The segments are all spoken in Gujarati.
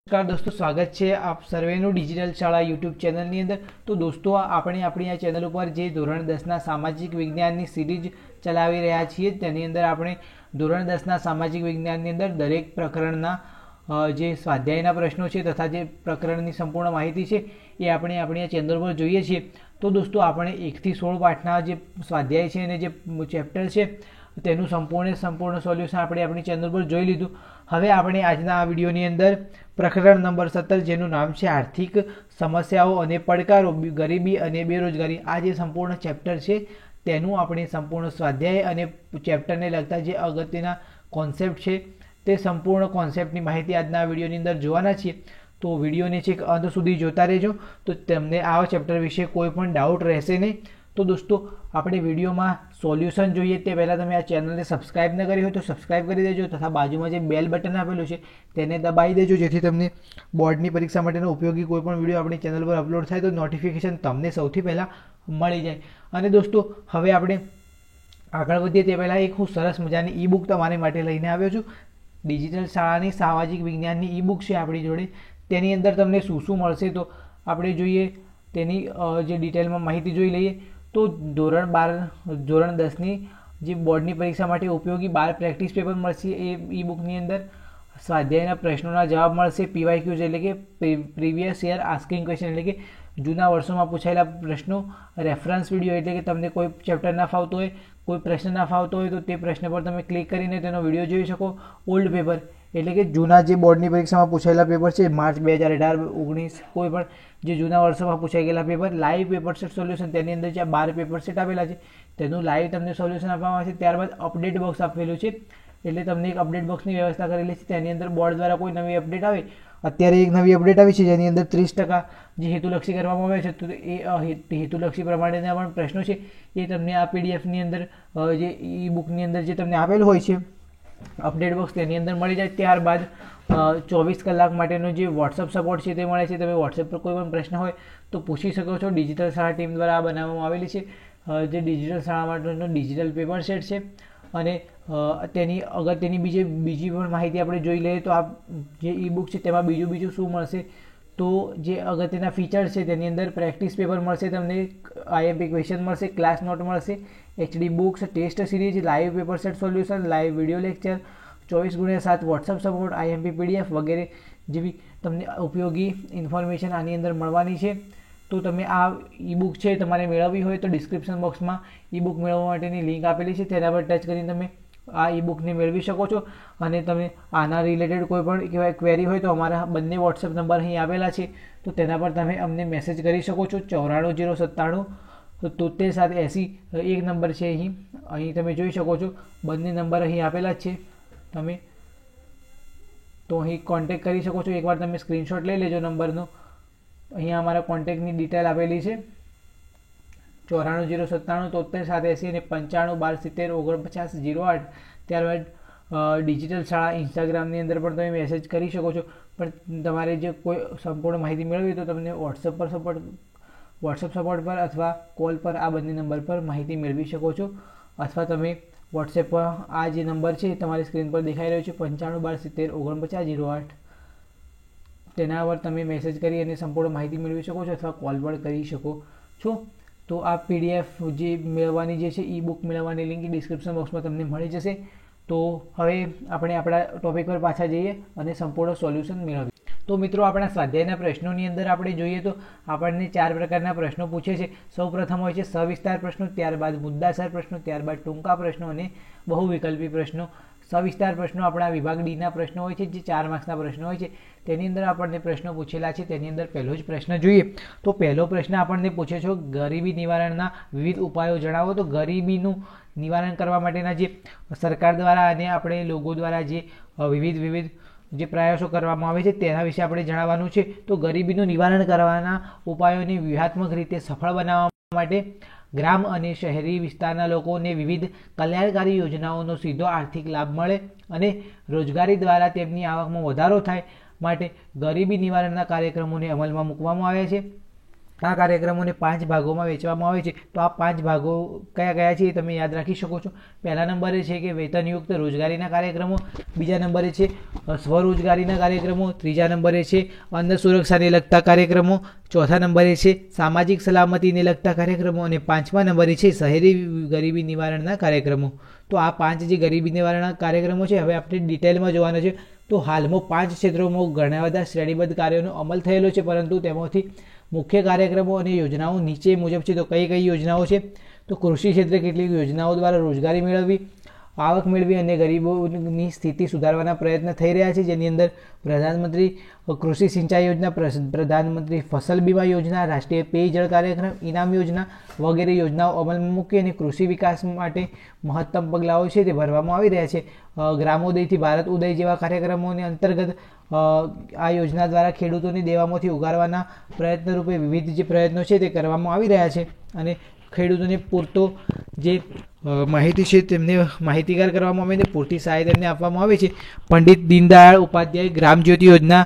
नमस्कार दोस्तों, स्वागत है आप सर्वेनु डिजिटल शाला यूट्यूब चैनल अंदर। तो दोस्तों આપણે આપણી આ ચેનલ ઉપર જે ધોરણ 10ના સામાજિક વિજ્ઞાનની સિરીઝ ચલાવી રહ્યા છીએ તેની અંદર આપણે ધોરણ 10ના સામાજિક વિજ્ઞાનની અંદર દરેક પ્રકરણના જે સ્વાધ્યાયના પ્રશ્નો છે તથા જે પ્રકરણની સંપૂર્ણ માહિતી છે એ આપણે આપણી આ ચેનલ પર જોઈએ છીએ। તો દોસ્તો આપણે 1 થી 16 પાઠના જે સ્વાધ્યાય છે અને જે ચેપ્ટર છે તેનું સંપૂર્ણ સોલ્યુશન આપણે આપણી ચેનલ પર જોઈ લીધું। હવે આપણે આજના આ વિડીયોની અંદર પ્રકરણ નંબર 17 જેનું નામ છે આર્થિક સમસ્યાઓ અને પડકારો, ગરીબી અને બેરોજગારી, આ જે સંપૂર્ણ ચેપ્ટર છે તેનું આપણે સંપૂર્ણ સ્વાધ્યાય અને ચેપ્ટરને લગતા જે અગત્યના કોન્સેપ્ટ છે તે સંપૂર્ણ કોન્સેપ્ટની માહિતી આજના આ વિડીયોની અંદર જોવાના છીએ। તો વિડીયોને છેક અંત સુધી જોતા રહેજો તો તમને આ ચેપ્ટર વિશે કોઈ પણ ડાઉટ રહેશે નહીં। तो दोस्तों આપણે વિડીયોમાં સોલ્યુશન જોઈએ તે પહેલાં તમે આ ચેનલને સબસ્ક્રાઇબ ન કરી હોય તો સબસ્ક્રાઇબ કરી દેજો તથા બાજુમાં જે બેલ બટન આપેલું છે તેને દબાવી દેજો જેથી તમને બોર્ડની પરીક્ષા માટેનો ઉપયોગી કોઈ પણ વિડીયો આપણી ચેનલ પર અપલોડ થાય તો નોટિફિકેશન તમને સૌથી પહેલાં મળી જાય। અને દોસ્તો હવે આપણે આગળ વધીએ તે પહેલાં એક હું સરસ મજાની ઈ બુક તમારી માટે લઈને આવ્યો છું। ડિજિટલ શાળાની સામાજિક વિજ્ઞાનની ઈ બુક છે આપણી જોડે। તેની અંદર તમને શું શું મળશે તો આપણે જોઈએ તેની જે ડિટેલમાં માહિતી જોઈ લઈએ। तो ધોરણ 10ની જે બોર્ડની પરીક્ષા માટે ઉપયોગી 12 પ્રેક્ટિસ પેપર મળશે એ ઈ બુકની અંદર। સ્વાધ્યાયના પ્રશ્નોના જવાબ મળશે, પીવાયક્યુઝ એટલે કે પ્રીવિયસ યર આસ્કિંગ ક્વેશ્ચન એટલે કે જૂના વર્ષોમાં પૂછાયેલા પ્રશ્નો, રેફરન્સ વિડીયો એટલે કે તમને કોઈ ચેપ્ટર ના ફાવતો હોય, કોઈ પ્રશ્ન ના ફાવતો હોય તો તે પ્રશ્ન પર તમે ક્લિક કરીને તેનો વિડીયો જોઈ શકો। ઓલ્ડ પેપર એટલે કે જૂના જે બોર્ડની પરીક્ષામાં પૂછાયેલા પેપર છે માર્ચ 2018, 19 કોઈ પણ જે જૂના વર્ષોમાં પૂછાઈ ગયેલા paper, live paper set solution તેની અંદર જે 12 પેપર સેટ આપેલા છે તેનું લાઈવ તમને સોલ્યુશન આપવામાં આવે છે। ત્યારબાદ અપડેટ બોક્સ આપેલું છે એટલે તમને એક અપડેટ બોક્સની વ્યવસ્થા કરેલી છે। તેની અંદર બોર્ડ દ્વારા કોઈ નવી અપડેટ આવે, અત્યારે એક નવી અપડેટ આવી છે જેની અંદર 30% જે હેતુલક્ષી કરવામાં આવે છે તો એ હેતુલક્ષી પ્રમાણેના પણ પ્રશ્નો છે એ તમને આ પીડીએફની અંદર જે ઈ બુકની અંદર જે તમને આપેલું હોય છે અપડેટ બોક્સ તેની અંદર મળી જાય। ત્યારબાદ 24 કલાક માટેનો જે વોટ્સઅપ સપોર્ટ છે તે મળે છે। તમે વોટ્સએપ પર કોઈ પણ પ્રશ્ન હોય તો પૂછી શકો છો। ડિજિટલ શાળા ટીમ દ્વારા આ બનાવવામાં આવેલી છે જે ડિજિટલ શાળા માટેનો ડિજિટલ પેપર સેટ છે। અને તેની અગત્યની બીજી પણ માહિતી આપણે જોઈ લઈએ તો આ જે ઈ બુક છે તેમાં બીજું શું મળશે તો જે અગત્યના ફીચર્સ છે તેની અંદર પ્રેક્ટિસ પેપર મળશે, તમને આઈએમપી ક્વેશ્ચન મળશે, ક્લાસ નોટ મળશે, HD books, test series, live paper set solution, live video lecture, 24x7 WhatsApp support, IMP PDF વગેરે જેવી તમને ઉપયોગી ઇન્ફોર્મેશન આની અંદર મળવાની છે। તો તમે આ ઈ બુક છે તમારે મેળવવી હોય તો ડિસ્ક્રિપ્શન બોક્સમાં ઈ બુક મેળવવા માટેની લિંક આપેલી છે, તેના પર ટચ કરીને તમે આ ઈ બુકને મેળવી શકો છો। અને તમે આના રિલેટેડ કોઈ પણ ક્વેરી હોય તો અમારા બંને વોટ્સએપ નંબર અહીં આપેલા છે તો તેના પર તમે અમને મેસેજ કરી શકો છો। 94097 7380 એક નંબર છે અહીં તમે જોઈ શકો છો, બંને નંબર અહીં આપેલા જ છે, તમે તો અહીં કોન્ટેક્ટ કરી શકો છો। એકવાર તમે સ્ક્રીનશોટ લઈ લેજો નંબરનો, અહીંયા અમારા કોન્ટેક્ટની ડિટેલ આપેલી છે 94097 7380 અને 9512704908। ત્યારબાદ ડિજિટલ શાળા ઇન્સ્ટાગ્રામની અંદર પણ તમે મેસેજ કરી શકો છો। પણ તમારે જે કોઈ સંપૂર્ણ માહિતી મેળવી તો તમને વોટ્સઅપ સપોર્ટ પર અથવા કોલ પર આ બંને નંબર પર માહિતી મેળવી શકો છો। અથવા તમે વોટ્સએપ પર આ જે નંબર છે તમારી સ્ક્રીન પર દેખાઈ રહ્યો છે 9512704908 તેના પર તમે મેસેજ કરી અને સંપૂર્ણ માહિતી મેળવી શકો છો અથવા કોલ પણ કરી શકો છો। તો આ પીડીએફ જે મેળવવાની જે છે ઈ બુક મેળવવાની લિંક ડિસ્ક્રિપ્શન બોક્સમાં તમને મળી જશે। તો હવે આપણે આપણા ટોપિક પર પાછા જઈએ અને સંપૂર્ણ સોલ્યુશન મેળવીએ। તો મિત્રો આપણા સ્વાધ્યાયના પ્રશ્નોની અંદર આપણે જોઈએ તો આપણને 4 પ્રકારના પ્રશ્નો પૂછે છે। સૌપ્રથમ હોય છે સવિસ્તાર પ્રશ્નો, ત્યારબાદ મુદ્દાસર પ્રશ્નો, ત્યારબાદ ટૂંકા પ્રશ્નો અને બહુવિકલ્પી પ્રશ્નો। સવિસ્તાર પ્રશ્નો આપણા વિભાગ ડીના પ્રશ્નો હોય છે જે 4 માર્ક્સના પ્રશ્નો હોય છે। તેની અંદર આપણને પ્રશ્નો પૂછેલા છે। તેની અંદર પહેલો જ પ્રશ્ન જોઈએ તો પહેલો પ્રશ્ન આપણને પૂછે છે ગરીબી નિવારણના વિવિધ ઉપાયો જણાવો। તો ગરીબીનું નિવારણ કરવા માટેના જે સરકાર દ્વારા અને આપણે લોકો દ્વારા જે વિવિધ જે પ્રયાસો કરવામાં આવે છે તેના વિશે આપણે જણાવવાનું છે। તો ગરીબીનું નિવારણ કરવાના ઉપાયોને વ્યૂહાત્મક રીતે સફળ બનાવવા માટે ગ્રામ અને શહેરી વિસ્તારના લોકોને વિવિધ કલ્યાણકારી યોજનાઓનો સીધો આર્થિક લાભ મળે અને રોજગારી દ્વારા તેમની આવકમાં વધારો થાય માટે ગરીબી નિવારણના કાર્યક્રમોને અમલમાં મૂકવામાં આવ્યા છે। આ કાર્યક્રમોને 5 ભાગોમાં વહેંચવામાં આવે છે। તો આ 5 ભાગો કયા કયા છે એ તમે યાદ રાખી શકો છો। પહેલા નંબરે છે કે વેતનયુક્ત રોજગારીના કાર્યક્રમો, બીજા નંબરે છે સ્વરોજગારીના કાર્યક્રમો, ત્રીજા નંબરે છે અન્ન સુરક્ષાને લગતા કાર્યક્રમો, ચોથા નંબરે છે સામાજિક સલામતીને લગતા કાર્યક્રમો અને પાંચમા નંબરે છે શહેરી ગરીબી નિવારણના કાર્યક્રમો। તો આ 5 જે ગરીબી નિવારણના કાર્યક્રમો છે હવે આપણે ડિટેલમાં જોવાના છે। તો હાલમાં 5 ક્ષેત્રોમાં ઘણા બધા શ્રેણીબદ્ધ કાર્યોનો અમલ થયેલો છે, પરંતુ તેમાંથી મુખ્ય કાર્યક્રમો અને યોજનાઓ નીચે મુજબ છે। તો કઈ કઈ યોજનાઓ છે? તો કૃષિ ક્ષેત્રે કેટલીક યોજનાઓ દ્વારા રોજગારી મેળવવી, આવક મેળવી અને ગરીબોની સ્થિતિ સુધારવાના પ્રયત્ન થઈ રહ્યા છે, જેની અંદર પ્રધાનમંત્રી કૃષિ સિંચાઈ યોજના, પ્રધાનમંત્રી ફસલ બીમા યોજના, રાષ્ટ્રીય પેયજળ કાર્યક્રમ, ઇનામ યોજના વગેરે યોજનાઓ અમલમાં મૂકી અને કૃષિ વિકાસ માટે મહત્તમ પગલાઓ છે તે ભરવામાં આવી રહ્યા છે। ગ્રામોદયથી ભારત ઉદય જેવા કાર્યક્રમોને અંતર્ગત આ યોજના દ્વારા ખેડૂતોને દેવામાંથી ઉગારવાના પ્રયત્ન રૂપે વિવિધ જે પ્રયત્નો છે તે કરવામાં આવી રહ્યા છે અને ખેડૂતોને પૂરતો જે માહિતી છે તેમને માહિતીગાર કરવામાં આવે છે, પૂરતી સહાય તેમને આપવામાં આવે છે। પંડિત દીનદયાળ ઉપાધ્યાય ગ્રામ જ્યોતિ યોજના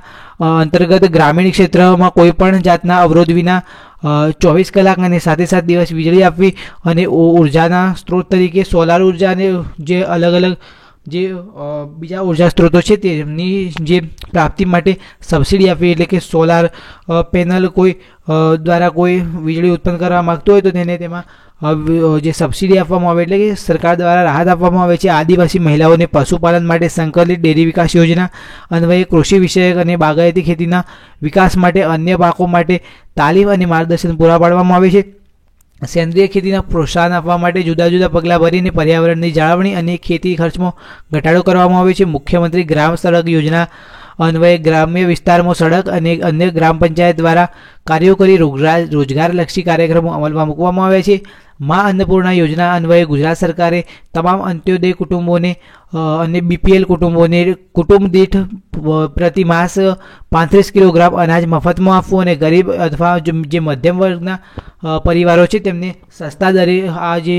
અંતર્ગત ગ્રામીણ ક્ષેત્રમાં કોઈ પણ જાતના અવરોધ વિના 24 કલાક અને 7 દિવસ વીજળી આપવી અને ઉર્જાના સ્ત્રોત તરીકે સોલાર ઉર્જા અને જે અલગ અલગ જે બીજા ઉર્જા સ્ત્રોતો છે તેમની જે પ્રાપ્તિ માટે સબસિડી આપવી, એટલે કે સોલાર પેનલ કોઈ દ્વારા કોઈ વીજળી ઉત્પન્ન કરવા માગતું હોય તો તેને તેમાં જે સબસિડી આપવામાં આવે, એટલે કે સરકાર દ્વારા રાહત આપવામાં આવે છે। આદિવાસી મહિલાઓને પશુપાલન માટે સંકલિત ડેરી વિકાસ યોજના અન્વયે કૃષિ વિષયક અને બાગાયતી ખેતીના વિકાસ માટે અન્ય પાકો માટે તાલીમ અને માર્ગદર્શન પૂરા પાડવામાં આવે છે। સેન્દ્રીય ખેતીના પ્રોત્સાહન આપવા માટે જુદા જુદા પગલાં ભરીને પર્યાવરણની જાળવણી અને ખેતી ખર્ચમાં ઘટાડો કરવામાં આવે છે। મુખ્યમંત્રી ગ્રામ સડક યોજના અન્વયે ગ્રામ્ય વિસ્તારમાં સડક અને અન્ય ગ્રામ પંચાયત દ્વારા કાર્યો કરી રોજગારલક્ષી કાર્યક્રમો અમલમાં મૂકવામાં આવ્યા છે। મા અન્નપૂર્ણા યોજના અન્વયે ગુજરાત સરકારે તમામ અંત્યોદય કુટુંબોને અને બીપીએલ કુટુંબોને કુટુંબ દીઠ પ્રતિ માસ 35 કિલોગ્રામ અનાજ મફતમાં આપવું અને ગરીબ અથવા જે મધ્યમ વર્ગના પરિવારો છે તેમને સસ્તા દરે આ જે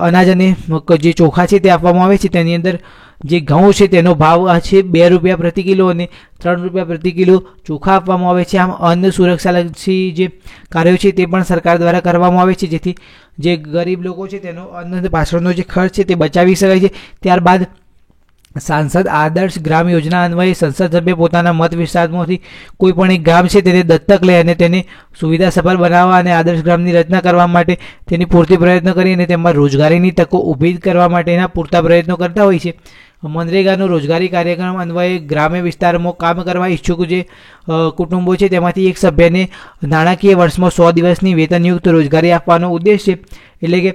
અનાજ અને જે ચોખા છે તે આપવામાં આવે છે। તેની અંદર જે ઘઉં છે તેનો ભાવ છે 2 રૂપિયા પ્રતિ કિલો અને 3 રૂપિયા પ્રતિ કિલો ચોખા આપવામાં આવે છે। આમ અન્ન સુરક્ષાલક્ષી જે કાર્યો છે તે પણ સરકાર દ્વારા કરવામાં આવે છે, જેથી જે ગરીબ લોકો છે તેનો અન્ન પાછળનો જે ખર્ચ છે તે બચાવી શકાય છે। ત્યારબાદ સાંસદ આદર્શ ગ્રામ યોજના અન્વયે સંસદ સભ્ય પોતાના મત વિસ્તારમાંથી કોઈ પણ એક ગામ છે તેને દત્તક લે અને તેને સુવિધા સભર બનાવવા અને આદર્શ ગ્રામની રચના કરવા માટે તેની પૂરતી પ્રયત્ન કરી અને તેમાં રોજગારીની તકો ઊભી કરવા માટેના પૂરતા પ્રયત્નો કરતા હોય છે। મનરેગાનો રોજગારી કાર્યક્રમ અન્વયે ગ્રામ્ય વિસ્તારમાં કામ કરવા ઈચ્છુક જે કુટુંબો છે તેમાંથી એક સભ્યને નાણાકીય વર્ષમાં 100 દિવસની વેતનયુક્ત રોજગારી આપવાનો ઉદ્દેશ છે, એટલે કે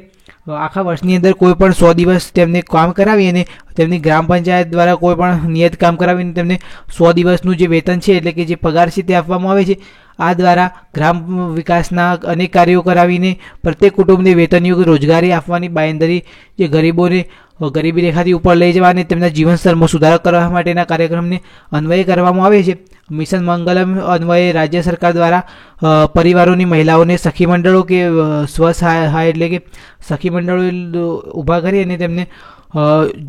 આખા વર્ષની અંદર કોઈ પણ 100 દિવસ તેમને કામ કરાવી અને તેમની ગ્રામ પંચાયત દ્વારા કોઈ પણ નિયત કામ કરાવીને તેમને 100 દિવસનું જે વેતન છે એટલે કે જે પગાર છે તે આપવામાં આવે છે। આ દ્વારા ગ્રામ વિકાસના અનેક કાર્યો કરાવીને પ્રત્યેક કુટુંબને વેતનયુક્ત રોજગારી આપવાની બાંયધરી જે ગરીબોને ગરીબી રેખાથી ઉપર લઈ જવા અને તેમના જીવન સ્તરમાં સુધારો કરવા માટેના કાર્યક્રમને અન્વયે કરવામાં આવે છે। મિશન મંગલમ અન્વયે રાજ્ય સરકાર દ્વારા પરિવારોની મહિલાઓને સખી મંડળો કે સ્વસહાય એટલે કે સખી મંડળો ઊભા કરી અને તેમને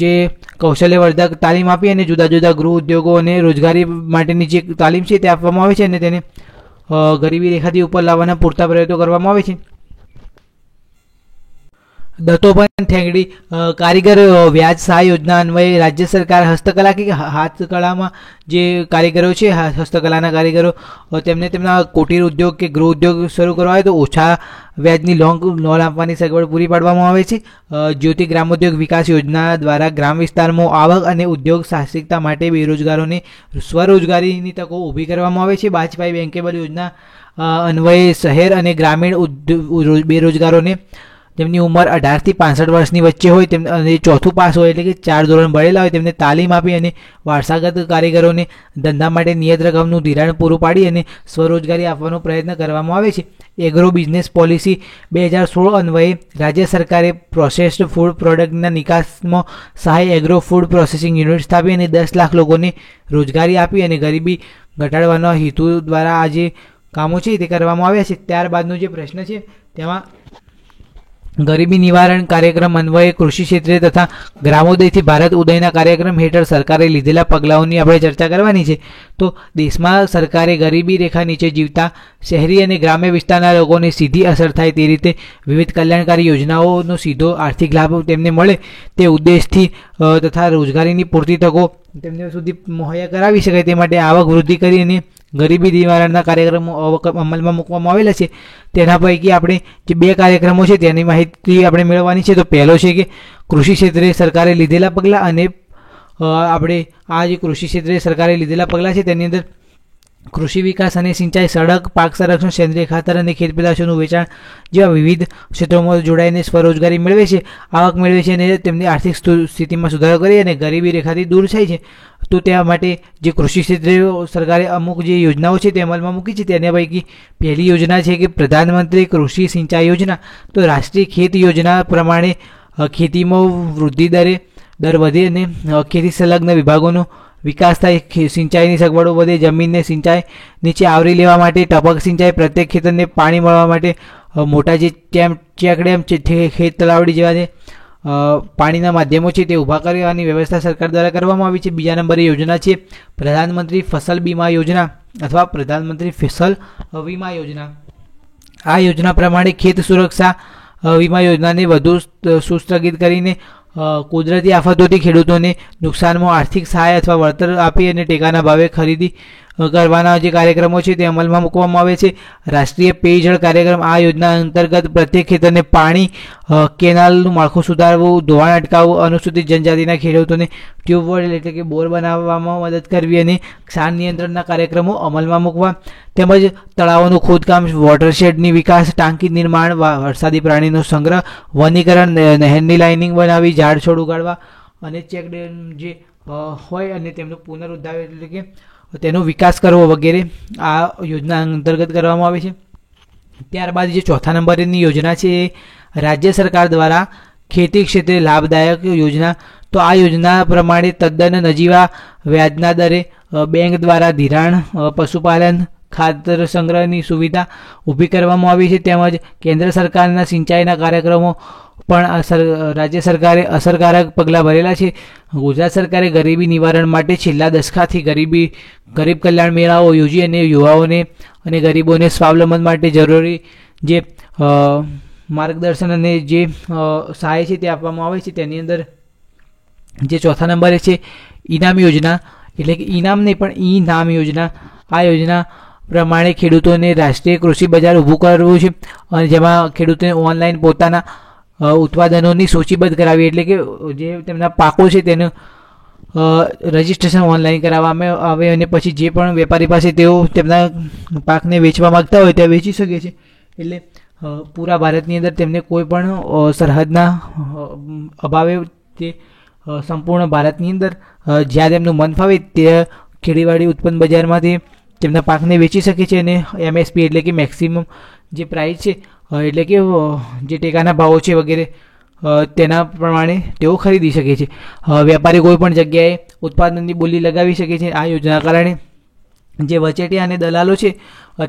જે કૌશલ્યવર્ધક તાલીમ આપી અને જુદા જુદા ગૃહ ઉદ્યોગો અને રોજગારી માટેની જે તાલીમ છે તે આપવામાં આવે છે અને તેને ગરીબી રેખાથી ઉપર લાવવાના પૂરતા પ્રયત્નો કરવામાં આવે છે। દત્તોપંત ઠેંગડી કારીગર વ્યાજ સહાય યોજના અન્વયે રાજ્ય સરકાર હસ્તકલા કે હાથકળામાં જે કારીગરો છે હસ્તકલાના કારીગરો તેમને તેમના કુટીર ઉદ્યોગ કે ગૃહ ઉદ્યોગ શરૂ કરવા હોય તો ઓછા વ્યાજની લોન આપવાની સગવડ પૂરી પાડવામાં આવે છે। જ્યોતિ ગ્રામોદ્યોગ વિકાસ યોજના દ્વારા ગ્રામ વિસ્તારમાં આવક અને ઉદ્યોગ સાહસિકતા માટે બેરોજગારોને સ્વરોજગારીની તકો ઊભી કરવામાં આવે છે। બાજપાઈ બેન્કેબલ યોજના અન્વયે શહેર અને ગ્રામીણ બેરોજગારોને જેમની ઉંમર 18 થી 65 વર્ષની વચ્ચે હોય તેમ અને ચોથું પાસ હોય એટલે કે 4 ધોરણ ભણેલા હોય તેમને તાલીમ આપી અને વારસાગત કારીગરોને ધંધા માટે નિયત રકમનું ધિરાણ પૂરું પાડી અને સ્વરોજગારી આપવાનો પ્રયત્ન કરવામાં આવે છે। એગ્રો બિઝનેસ પોલિસી 2016 અન્વયે રાજ્ય સરકારે પ્રોસેસ્ડ ફૂડ પ્રોડક્ટના નિકાસમાં સહાય એગ્રો ફૂડ પ્રોસેસિંગ યુનિટ સ્થાપી અને 10 લાખ લોકોને રોજગારી આપી અને ગરીબી ઘટાડવાના હેતુ દ્વારા આ જે કામો છે તે કરવામાં આવ્યા છે। ત્યારબાદનો જે પ્રશ્ન છે તેમાં ગરીબી નિવારણ કાર્યક્રમ અન્વયે કૃષિ ક્ષેત્રે તથા ગ્રામોદયથી ભારત ઉદયના કાર્યક્રમ હેઠળ સરકારે લીધેલા પગલાઓની આપણે ચર્ચા કરવાની છે. તો દેશમાં સરકારે ગરીબી રેખા નીચે જીવતા શહેરી અને ગ્રામ્ય વિસ્તારના લોકોને સીધી અસર થાય તે રીતે વિવિધ કલ્યાણકારી યોજનાઓનો સીધો આર્થિક લાભ તેમને મળે તે ઉદ્દેશથી તથા રોજગારીની પૂરતી તકો તેમને સુધી મુહૈયા કરાવી શકાય તે માટે આવક વૃદ્ધિ કરી અને ગરીબી નિવારણના કાર્યક્રમો અમલમાં મૂકવામાં આવેલા છે. તેના પૈકી આપણે જે 2 કાર્યક્રમો છે તેની માહિતી આપણે મેળવવાની છે. તો પહેલો છે કે કૃષિ ક્ષેત્રે સરકારે લીધેલા પગલાં, અને આપણે આ જે કૃષિ ક્ષેત્રે સરકારે લીધેલા પગલાં છે તેની અંદર કૃષિ વિકાસ અને સિંચાઈ, સડક, પાક સંરક્ષણ, સેન્દ્રિય ખાતર અને ખેત પેદાશોનું વેચાણ જેવા વિવિધ ક્ષેત્રોમાં જોડાઈને સ્વરોજગારી મેળવે છે, આવક મેળવે છે અને તેમની આર્થિક સ્થિતિમાં સુધારો કરી અને ગરીબી રેખાથી દૂર થાય છે. તો તે માટે જે કૃષિ ક્ષેત્રે સરકારે અમુક જે યોજનાઓ છે તે અમલમાં મૂકી છે તેના પૈકી પહેલી યોજના છે કે પ્રધાનમંત્રી કૃષિ સિંચાઈ યોજના. તો રાષ્ટ્રીય ખેત યોજના પ્રમાણે ખેતીમાં વૃદ્ધિ દર વધે અને ખેતી સંલગ્ન વિભાગોનો વિકાસ થાય, સિંચાઈની સગવડો વધે, જમીનને સિંચાઈ નીચે આવરી લેવા માટે ટપક સિંચાઈ, પ્રત્યેક ખેતરને પાણી મળવા માટે મોટા જે ચેકડેમ, ખેત તલાવડી જેવા પાણીના માધ્યમો છે તે ઊભા કરવાની વ્યવસ્થા સરકાર દ્વારા કરવામાં આવી છે. બીજા નંબરે યોજના છે પ્રધાનમંત્રી ફસલ બીમા યોજના અથવા પ્રધાનમંત્રી ફસલ વીમા યોજના. આ યોજના પ્રમાણે ખેત સુરક્ષા વીમા યોજનાને વધુ સુસ્થગિત કરીને કુદરતી આફતોથી ખેડૂતોને નુકસાનમાં આર્થિક સહાય અથવા વળતર આપી અને ટેકાના ભાવે ખરીદી કરવાના જે કાર્યક્રમો છે તે અમલમાં મૂકવામાં આવે છે. રાષ્ટ્રીય પેયજળ કાર્યક્રમ. આ યોજના અંતર્ગત પ્રત્યેક ખેતરને પાણી, કેનાલનું માળખું સુધારવું, ધોવાણ અટકાવવું, અનુસૂચિત જનજાતિના ખેડૂતોને ટ્યુબવેલ એટલે કે બોર બનાવવામાં મદદ કરવી અને ક્ષાર નિયંત્રણના કાર્યક્રમો અમલમાં મૂકવા, તેમજ તળાવોનું ખોદકામ, વોટરશેડની વિકાસ, ટાંકી નિર્માણ, વરસાદી પ્રાણીનો સંગ્રહ, વનીકરણ, નહેરની લાઇનિંગ બનાવી, ઝાડ છોડ ઉગાડવા અને ચેકડેમ જે હોય અને તેમનું પુનરુદ્ધાર એટલે કે તેનો વિકાસ કરવો વગેરે આ યોજના અંતર્ગત કરવામાં આવે છે. ત્યારબાદ જે ચોથા નંબરની યોજના છે એ રાજ્ય સરકાર દ્વારા ખેતી ક્ષેત્રે લાભદાયક યોજના. તો આ યોજના પ્રમાણે તદ્દન નજીવા વ્યાજના દરે બેંક દ્વારા ધિરાણ, પશુપાલન, ખાતર સંગ્રહની સુવિધા ઊભી કરવામાં આવી છે. તેમજ કેન્દ્ર સરકારના સિંચાઈના કાર્યક્રમો પણ રાજ્ય સરકારે અસરકારક પગલાં ભરેલા છે. ગુજરાત સરકારે ગરીબી નિવારણ માટે છેલ્લા દશકાથી ગરીબ કલ્યાણ મેળાઓ યોજી અને યુવાઓને અને ગરીબોને સ્વાવલંબન માટે જરૂરી જે માર્ગદર્શન અને જે સહાય છે તે આપવામાં આવે છે. તેની અંદર જે ચોથા નંબરે છે ઇનામ યોજના, એટલે કે ઇનામ નહીં પણ ઈ નામ યોજના. આ યોજના પ્રમાણે ખેડૂતોને રાષ્ટ્રીય કૃષિ બજાર ઊભું કરવું છે અને જેમાં ખેડૂતોને ઓનલાઈન પોતાના ઉત્પાદનોની સૂચિબદ્ધ કરાવી, એટલે કે જે તેમના પાકો છે તેનું રજિસ્ટ્રેશન ઓનલાઈન કરાવવામાં આવે અને પછી જે પણ વેપારી પાસે તેઓ તેમના પાકને વેચવા માગતા હોય ત્યાં વેચી શકે છે. એટલે પૂરા ભારતની અંદર તેમને કોઈ પણ સરહદના અભાવે તે સંપૂર્ણ ભારતની અંદર જ્યાં તેમનું મન ફાવે તે ખેતીવાડી ઉત્પન્ન બજારમાંથી તેમના પાકને વેચી શકે છે અને MSP એટલે કે મેક્સિમમ જે પ્રાઇસ છે એટલે કે જે ટેકાના ભાવો છે વગેરે તેના પ્રમાણે તેઓ ખરીદી શકે છે. વેપારી કોઈ પણ જગ્યાએ ઉત્પાદનની બોલી લગાવી શકે છે. આ યોજના કારણે જે વચેટિયા અને દલાલો છે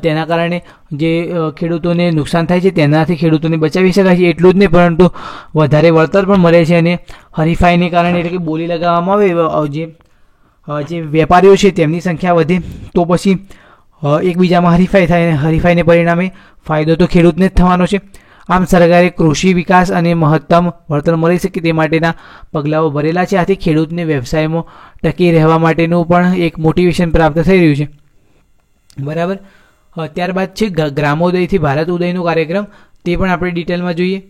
તેના કારણે જે ખેડૂતોને નુકસાન થાય છે તેનાથી ખેડૂતોને બચાવી શકાય છે. એટલું જ નહીં પરંતુ વધારે વળતર પણ મળે છે અને હરીફાઈને કારણે એટલે કે બોલી લગાવવામાં આવે જે વેપારીઓ છે તેમની સંખ્યા વધે તો પછી એકબીજામાં હરીફાઈ થાય અને હરીફાઈને પરિણામે ફાયદો તો ખેડૂતને જ થવાનો છે. આમ સરકારે કૃષિ વિકાસ અને મહત્તમ વળતર મળી શકે તે માટેના પગલાઓ ભરેલા છે. આથી ખેડૂતને વ્યવસાયમાં ટકી રહેવા માટેનું પણ એક મોટિવેશન પ્રાપ્ત થઈ રહ્યું છે. બરાબર. ત્યારબાદ છે ગ્રામોદયથી ભારત ઉદયનો કાર્યક્રમ. તે પણ આપણે ડિટેલમાં જોઈએ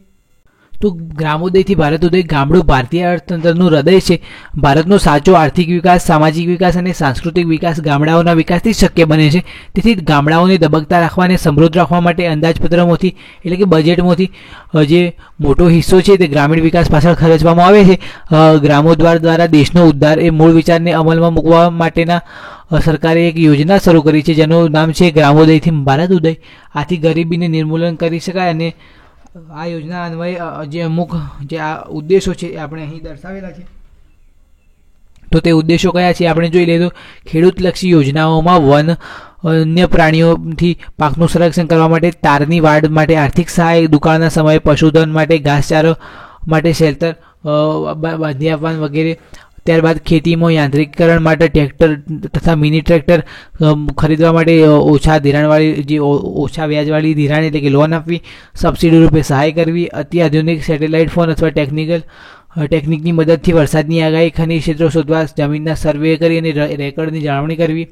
તો ગ્રામોદયથી ભારત ઉદય ગામડું ભારતીય અર્થતંત્રનું હૃદય છે. ભારતનો સાચો આર્થિક વિકાસ, સામાજિક વિકાસ અને સાંસ્કૃતિક વિકાસ ગામડાઓના વિકાસથી શક્ય બને છે. તેથી ગામડાઓને દબકતા રાખવા અને સમૃદ્ધ રાખવા માટે અંદાજપત્રમાંથી એટલે કે બજેટમાંથી જે મોટો હિસ્સો છે તે ગ્રામીણ વિકાસ પાછળ ખર્ચવામાં આવે છે. ગ્રામોદ્ધાર દ્વારા દેશનો ઉદ્ધાર એ મૂળ વિચારને અમલમાં મૂકવા માટેના સરકારે એક યોજના શરૂ કરી છે જેનું નામ છે ગ્રામોદયથી ભારત ઉદય. આથી ગરીબીને નિર્મૂલન કરી શકાય અને આ યોજના અન્વયે જે અમુક જે આ ઉદ્દેશો છે એ આપણે અહીં દર્શાવેલા છે. તો તે ઉદ્દેશો કયા છે આપણે જોઈ લઈએ તો ખેડૂતલક્ષી યોજનાઓમાં વન અન્ય પ્રાણીઓથી પાકનું સંરક્ષણ કરવા માટે તારની વાડ માટે આર્થિક સહાય, દુકાળના સમયે પશુધન માટે ઘાસચારો માટે શેલ્ટર બાંધી આપવા વગેરે. ત્યારબાદ ખેતીમાં યાંત્રિકીકરણ માટે ટ્રેક્ટર તથા મિની ટ્રેક્ટર ખરીદવા માટે ઓછા ધિરાણવાળી જે ઓછા વ્યાજવાળી ધિરાણ એટલે કે લોન આપવી, સબસિડી રૂપે સહાય કરવી, અત્યાધુનિક સેટેલાઇટ ફોન અથવા ટેકનિકની મદદથી વરસાદની આગાહી, ખનિજ ક્ષેત્રો શોધવા, જમીનના સર્વે કરી અને રેકર્ડની જાળવણી કરવી,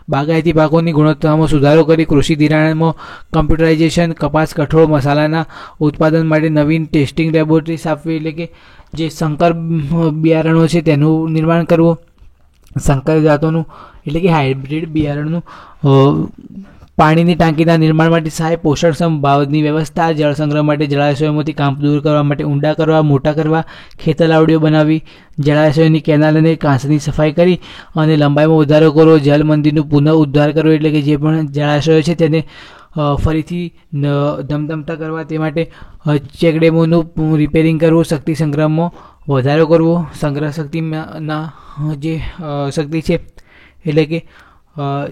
બાગાયતી પાકોની ગુણવત્તામાં સુધારો કરી, કૃષિ ધિરાણમાં કમ્પ્યુટરાઇઝેશન, કપાસ, કઠોળ, મસાલાના ઉત્પાદન માટે નવીન ટેસ્ટિંગ લેબોરેટરીઝ આપવી એટલે કે જે સંકર બિયારણો છે તેનું નિર્માણ કરવું, સંકર જાતોનું એટલે કે હાઇબ્રિડ બિયારણનું, પાણીની ટાંકીના નિર્માણ માટે સહાય, પોષણક્ષમ ભાવની વ્યવસ્થા, જળ સંગ્રહ માટે જળાશયોમાંથી કાંપ દૂર કરવા માટે ઊંડા કરવા, મોટા કરવા, ખેતલાવડીઓ બનાવી, જળાશયોની કેનાલ અને કાંસની સફાઈ કરી અને લંબાઈમાં વધારો કરવો, જલમંદિરનું પુનઃ ઉદ્ધાર કરવો એટલે કે જે પણ જળાશયો છે તેને ફરીથી ધમધમતા કરવા, તે માટે ચેકડેમોનું રિપેરિંગ કરવું, શક્તિ સંગ્રહમાં વધારો કરવો, સંગ્રહ શક્તિના જે શક્તિ છે એટલે કે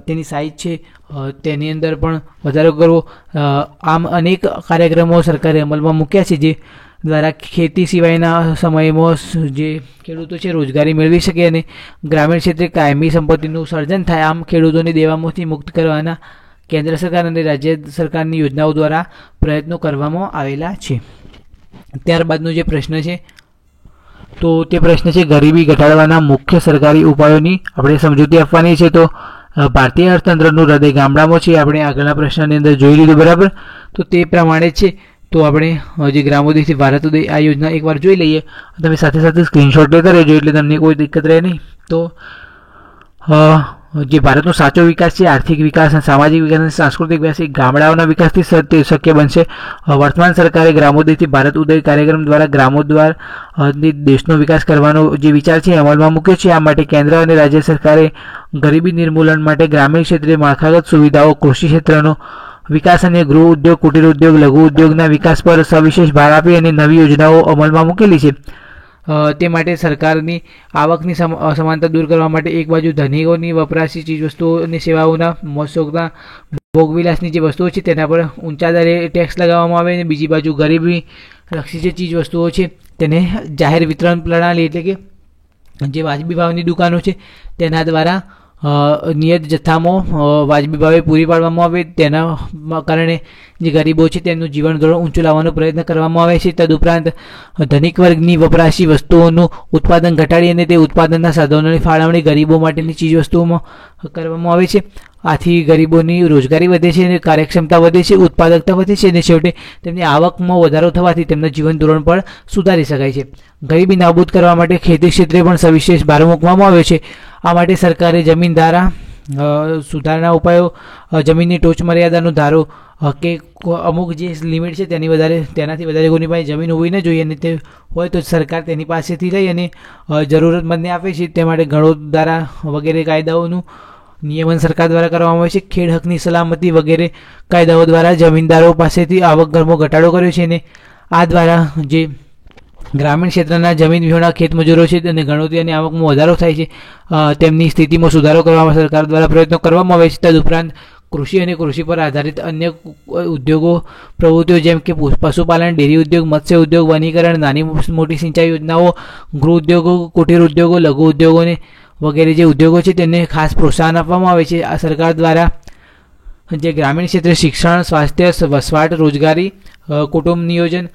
તેની સાઇઝ છે તેની અંદર પણ વધારો કરવો. આમ અનેક કાર્યક્રમો સરકારે અમલમાં મૂક્યા છે જે દ્વારા ખેતી સિવાયના સમયમાં જે ખેડૂતો છે રોજગારી મેળવી શકે અને ગ્રામીણ ક્ષેત્રે કાયમી સંપત્તિનું સર્જન થાય. આમ ખેડૂતોને દેવામાંથી મુક્ત કરવાના કેન્દ્ર સરકાર અને રાજ્ય સરકારની યોજનાઓ દ્વારા પ્રયત્નો કરવામાં આવેલા છે. ત્યારબાદનો જે પ્રશ્ન છે તો તે પ્રશ્ન છે ગરીબી ઘટાડવાના મુખ્ય સરકારી ઉપાયોની આપણે સમજૂતી આપવાની છે. તો ભારતીય અર્થતંત્રનું હૃદય ગામડામાં છે આપણે આગળના પ્રશ્નની અંદર જોઈ લીધું બરાબર. તો તે પ્રમાણે છે તો આપણે જે ગ્રામોદયથી ભારત ઉદય આ યોજના એકવાર જોઈ લઈએ. તમે સાથે સાથે સ્ક્રીનશોટ લેતા રહેજો એટલે તમને કોઈ દિક્કત રહે નહીં. તો જે ભારતનો સાચો વિકાસ છે આર્થિક વિકાસ, સામાજિક વિકાસ અને સાંસ્કૃતિક વિકાસ એ ગામડાઓના વિકાસથી શક્ય બનશે. વર્તમાન સરકારે ગ્રામોદયથી ભારત ઉદય કાર્યક્રમ દ્વારા ગ્રામો દ્વારા દેશનો વિકાસ કરવાનો જે વિચાર છે અમલમાં મૂક્યો છે. આ માટે કેન્દ્ર અને રાજ્ય સરકારે ગરીબી નિર્મૂલન માટે ગ્રામીણ ક્ષેત્રે માળખાગત સુવિધાઓ, કૃષિ ક્ષેત્રનો વિકાસ અને ગૃહ ઉદ્યોગ, કુટીર ઉદ્યોગ, લઘુ ઉદ્યોગના વિકાસ પર સવિશેષ ભાર આપી અને નવી યોજનાઓ અમલમાં મૂકેલી છે. તે માટે સરકારની આવકની અસમાનતા દૂર કરવા માટે એક બાજુ ધનિકોની વપરાશી ચીજવસ્તુઓ અને સેવાઓના મોજશોખના ભોગવિલાસની જે વસ્તુઓ છે તેના પર ઊંચા દરે ટેક્સ લગાવવામાં આવે અને બીજી બાજુ ગરીબી લક્ષી જે ચીજવસ્તુઓ છે તેને જાહેર વિતરણ પ્રણાલી એટલે કે જે વાજબી ભાવની દુકાનો છે તેના દ્વારા નિયત જથ્થામાં વાજબી ભાવે પૂરી પાડવામાં આવે. તેના કારણે જે ગરીબો છે તેમનું જીવન ધોરણ ઊંચું લાવવાનો પ્રયત્ન કરવામાં આવે છે. તદુપરાંત ધનિક વર્ગની વપરાશી વસ્તુઓનું ઉત્પાદન ઘટાડી અને તે ઉત્પાદનના સાધનોની ફાળવણી ગરીબો માટેની ચીજવસ્તુઓમાં કરવામાં આવે છે. આથી ગરીબોની રોજગારી વધે છે અને કાર્યક્ષમતા વધે છે, ઉત્પાદકતા વધે છે અને છેવટે તેમની આવકમાં વધારો થવાથી તેમના જીવન ધોરણ પણ સુધારી શકાય છે. ગરીબી નાબૂદ કરવા માટે ખેતી ક્ષેત્રે પણ સવિશેષ ભાર મૂકવામાં આવ્યો છે. આ માટે સરકારે જમીન ધારા સુધારણા ઉપાયો, જમીનની ટોચ મર્યાદાનો ધારો કે અમુક જે લિમિટ છે તેનાથી વધારે કોઈની પાસે જમીન હોવી ન જોઈએ અને તે હોય તો સરકાર તેની પાસેથી લઈ અને જરૂરતમંદને આપે છે. તે માટે ઘણો ધારા વગેરે કાયદાઓનું નિયમન સરકાર દ્વારા કરવામાં આવે છે. ખેડ હકની સલામતી વગેરે કાયદાઓ દ્વારા જમીનદારો પાસેથી આવક ઘરમાં ઘટાડો કર્યો છે અને આ દ્વારા જે ગ્રામીણ ક્ષેત્રના જમીન વિહોણા ખેતમજૂરો છે અને ગણોતી અને આવકમાં વધારો થાય છે. તેમની સ્થિતિમાં સુધારો કરવામાં સરકાર દ્વારા પ્રયત્નો કરવામાં આવે છે. તદુપરાંત કૃષિ અને કૃષિ પર આધારિત અન્ય ઉદ્યોગો પ્રવૃત્તિઓ જેમ કે પશુપાલન, ડેરી ઉદ્યોગ, મત્સ્ય ઉદ્યોગ, વનીકરણ, નાની મોટી સિંચાઈ યોજનાઓ, ગૃહ ઉદ્યોગો, કુટીર ઉદ્યોગો, લઘુ ઉદ્યોગોને વગેરે જે ઉદ્યોગો છે તેને ખાસ પ્રોત્સાહન આપવામાં આવે છે. આ સરકાર દ્વારા જે ગ્રામીણ ક્ષેત્રે શિક્ષણ, સ્વાસ્થ્ય, વસવાટ, રોજગારી, કુટુંબ નિયોજન,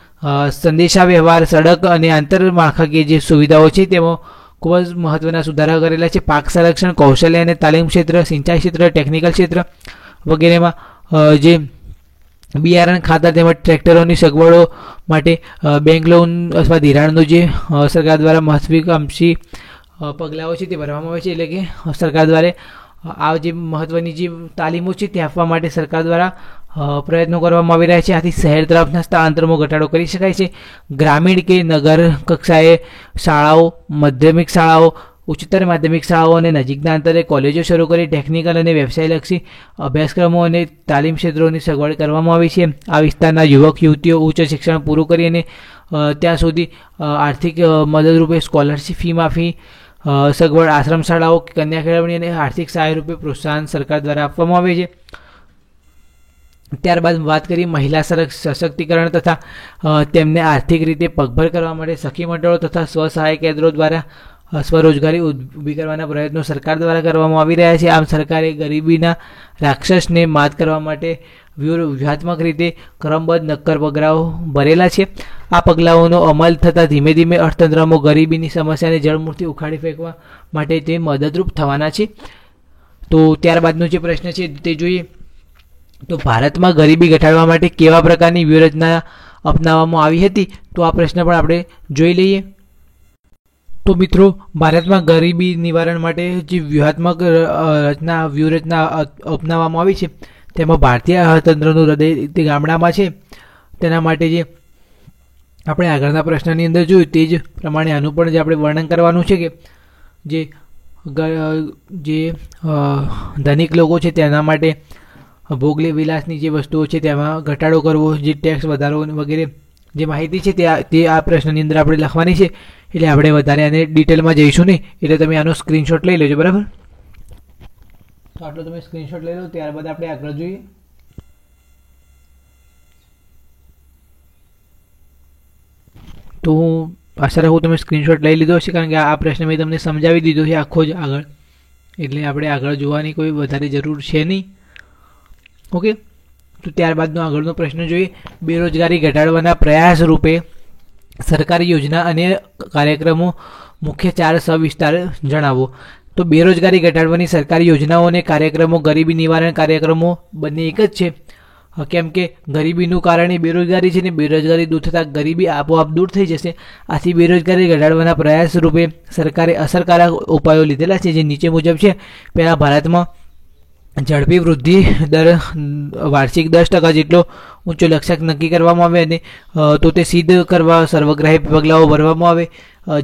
સંદેશા વ્યવહાર, સડક અને આંતરમાળખાકીય જે સુવિધાઓ છે તેમાં ખૂબ જ મહત્ત્વના સુધારા કરેલા છે. પાક સંરક્ષણ, કૌશલ્ય અને તાલીમ ક્ષેત્ર, સિંચાઈ ક્ષેત્ર, ટેકનિકલ ક્ષેત્ર વગેરેમાં જે બિયારણ, ખાતર તેમજ ટ્રેક્ટરોની સગવડો માટે બેંક લોન અથવા ધિરાણનું જે સરકાર દ્વારા મહત્વાકાંક્ષી પગલાઓ છે તે ભરવામાં આવે છે. એટલે કે સરકાર દ્વારા આ જે મહત્ત્વની જે તાલીમો છે તે આપવા માટે સરકાર દ્વારા પ્રયત્નો કરવામાં આવી રહ્યા છે. આથી શહેર તરફના સ્થળાંતરમાં ઘટાડો કરી શકાય છે. ગ્રામીણ કે નગર કક્ષાએ શાળાઓ, માધ્યમિક શાળાઓ, ઉચ્ચતર માધ્યમિક શાળાઓ અને નજીકના અંતરે કોલેજો શરૂ કરી ટેકનિકલ અને વ્યવસાયલક્ષી અભ્યાસક્રમો અને તાલીમ ક્ષેત્રોની સગવડ કરવામાં આવી છે. આ વિસ્તારના યુવક યુવતીઓ ઉચ્ચ શિક્ષણ પૂરું કરી અને ત્યાં સુધી આર્થિક મદદરૂપે સ્કોલરશીપ, ફી માફી સગવડ, આશ્રમ શાળાઓ, કન્યા કેળવણી અને આર્થિક સહાય રૂપે પ્રોત્સાહન સરકાર દ્વારા આપવામાં આવે છે. ત્યારબાદ વાત કરીએ મહિલા સશક્તિકરણ તથા તેમને આર્થિક રીતે પગભર કરવા માટે સખી મંડળો તથા સ્વસહાય કેન્દ્રો દ્વારા સ્વરોજગારી ઊભી કરવાના પ્રયત્નો સરકાર દ્વારા કરવામાં આવી રહ્યા છે. આમ સરકારે ગરીબીના રાક્ષસને માત કરવા માટે વ્યૂહાત્મક રીતે ક્રમબદ્ધ નક્કર પગલાઓ ભરેલા છે. આ પગલાઓનો અમલ થતાં ધીમે ધીમે અર્થતંત્રમાં ગરીબીની સમસ્યાને જળમૂળથી ઉખાડી ફેંકવા માટે તે મદદરૂપ થવાના છે. તો ત્યારબાદનો જે પ્રશ્ન છે તે જોઈએ તો ભારતમાં ગરીબી ઘટાડવા માટે કેવા પ્રકારની વ્યૂહરચના અપનાવવામાં આવી હતી, તો આ પ્રશ્ન પણ આપણે જોઈ લઈએ. તો મિત્રો, ભારતમાં ગરીબી નિવારણ માટે જે વ્યૂહરચના અપનાવવામાં આવી છે તેમાં ભારતીય અર્થતંત્રનું હૃદય તે ગામડામાં છે. તેના માટે જે આપણે આગળના પ્રશ્નની અંદર જોયું તે જ પ્રમાણે આનું પણ જે આપણે વર્ણન કરવાનું છે કે જે ધનિક લોકો છે તેના માટે ભોગલે વિલાસની જે વસ્તુઓ છે તેમાં ઘટાડો કરવો, જે ટેક્સ વધારો વગેરે જે માહિતી છે તે આ પ્રશ્નની અંદર આપણે લખવાની છે. એટલે આપણે વધારે આને ડિટેલમાં જઈશું નહીં, એટલે તમે આનો સ્ક્રીનશોટ લઈ લેજો, બરાબર. તો આટલો તમે સ્ક્રીનશોટ લઈ લો. ત્યારબાદ આપણે આગળ જોઈએ. તો હું આશા રાખું તમે સ્ક્રીનશોટ લઈ લીધો હશે, કારણ કે આ પ્રશ્ન મેં તમને સમજાવી દીધો છે આખો જ આગળ, એટલે આપણે આગળ જોવાની કોઈ વધારે જરૂર છે નહીં. ઓકે, તો ત્યારબાદનો આગળનો પ્રશ્ન જોઈએ. બેરોજગારી ઘટાડવાના પ્રયાસ રૂપે સરકારી યોજના અને કાર્યક્રમો મુખ્ય 4 સવિસ્તાર જણાવો. તો બેરોજગારી ઘટાડવાની સરકારી યોજનાઓ અને કાર્યક્રમો, ગરીબી નિવારણ કાર્યક્રમો બંને એક જ છે, કેમ કે ગરીબીનું કારણ એ બેરોજગારી છે ને બેરોજગારી દૂર થતાં ગરીબી આપોઆપ દૂર થઈ જશે. આથી બેરોજગારી ઘટાડવાના પ્રયાસ રૂપે સરકારે અસરકારક ઉપાયો લીધેલા છે, જે નીચે મુજબ છે. પહેલાં, ભારતમાં ઝડપી વૃદ્ધિ દર વાર્ષિક 10% જેટલો ઊંચો લક્ષ્યાંક નક્કી કરવામાં આવે અને તો તે સિદ્ધ કરવા સર્વગ્રાહી પગલાઓ ભરવામાં આવે,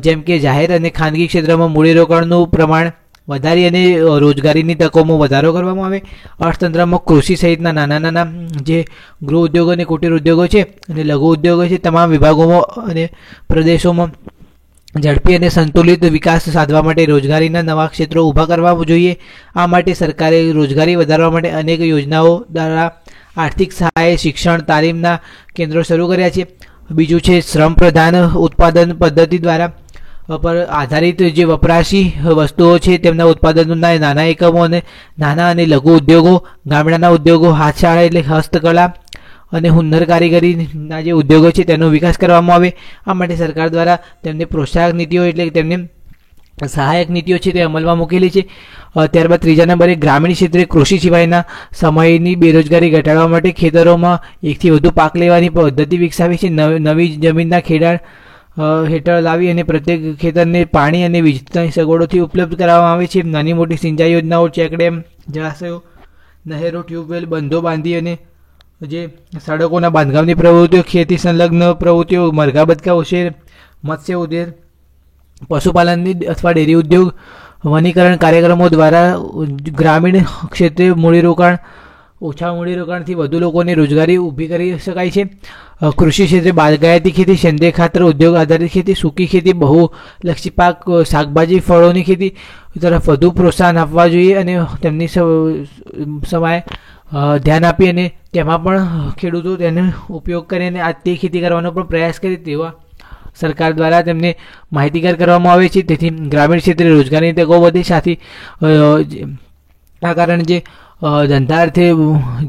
જેમ કે જાહેર અને ખાનગી ક્ષેત્રમાં મૂડીરોકાણનું પ્રમાણ વધારી અને રોજગારીની તકોમાં વધારો કરવામાં આવે. અર્થતંત્રમાં કૃષિ સહિતના નાના જે ગૃહ ઉદ્યોગો અને કુટીર ઉદ્યોગો છે અને લઘુ ઉદ્યોગો છે તમામ વિભાગોમાં અને પ્રદેશોમાં ઝડપી અને સંતુલિત વિકાસ સાધવા માટે રોજગારીના નવા ક્ષેત્રો ઊભા કરવા જોઈએ. આ માટે સરકારે રોજગારી વધારવા માટે અનેક યોજનાઓ દ્વારા આર્થિક સહાય, શિક્ષણ, તાલીમના કેન્દ્રો શરૂ કર્યા છે. બીજું છે શ્રમ પ્રધાન ઉત્પાદન પદ્ધતિ દ્વારા પર આધારિત જે વપરાશી વસ્તુઓ છે તેમના ઉત્પાદનોના નાના એકમો અને નાના અને લઘુ ઉદ્યોગો, ગામડાના ઉદ્યોગો, હાથશાળા એટલે હસ્તકલા અને હુન્નર કારીગરીના જે ઉદ્યોગો છે તેનો વિકાસ કરવામાં આવે. આ માટે સરકાર દ્વારા તેમને પ્રોત્સાહક નીતિઓ એટલે તેમને સહાયક નીતિઓ છે તે અમલમાં મૂકેલી છે. ત્યારબાદ ત્રીજા નંબરે ગ્રામીણ ક્ષેત્રે કૃષિ સિવાયના સમયની બેરોજગારી ઘટાડવા માટે ખેતરોમાં એકથી વધુ પાક લેવાની પદ્ધતિ વિકસાવી છે. નવી જમીનના ખેડાણ હેઠળ લાવી અને પ્રત્યેક ખેતરને પાણી અને વીજળીની સગવડોથી ઉપલબ્ધ કરાવવામાં આવે છે. નાની મોટી સિંચાઈ યોજનાઓ, ચેકડેમ, જળાશયો, નહેરો, ટ્યુબવેલ, બંધો બાંધી અને જે સડકોના બાંધકામની પ્રવૃત્તિઓ, ખેતી સંલગ્ન પ્રવૃત્તિઓ, મરઘા બતકા ઉછેર, મત્સ્ય ઉદ્યોગ, પશુપાલનની અથવા ડેરી ઉદ્યોગ, વનીકરણ કાર્યક્રમો દ્વારા ગ્રામીણ ક્ષેત્રે મૂડીરોકાણ, ઓછા મૂડીરોકાણથી વધુ લોકોને રોજગારી ઊભી કરી શકાય છે. કૃષિ ક્ષેત્રે બાગાયતી ખેતી, સેન્દ્રીય ખાતર ઉદ્યોગ આધારિત ખેતી, સૂકી ખેતી, બહુલક્ષી પાક, શાકભાજી, ફળોની ખેતી તરફ વધુ પ્રોત્સાહન આપવા જોઈએ અને તેમની સમયે ધ્યાન આપી અને તેમાં પણ ખેડૂતો તેનો ઉપયોગ કરે અને તે ખેતી કરવાનો પણ પ્રયાસ કરે તેવા સરકાર દ્વારા તેમને માહિતીગાર કરવામાં આવે છે. તેથી ગ્રામીણ ક્ષેત્રે રોજગારીની તકો વધે. સાથે આ કારણે જે ધંધાર્થે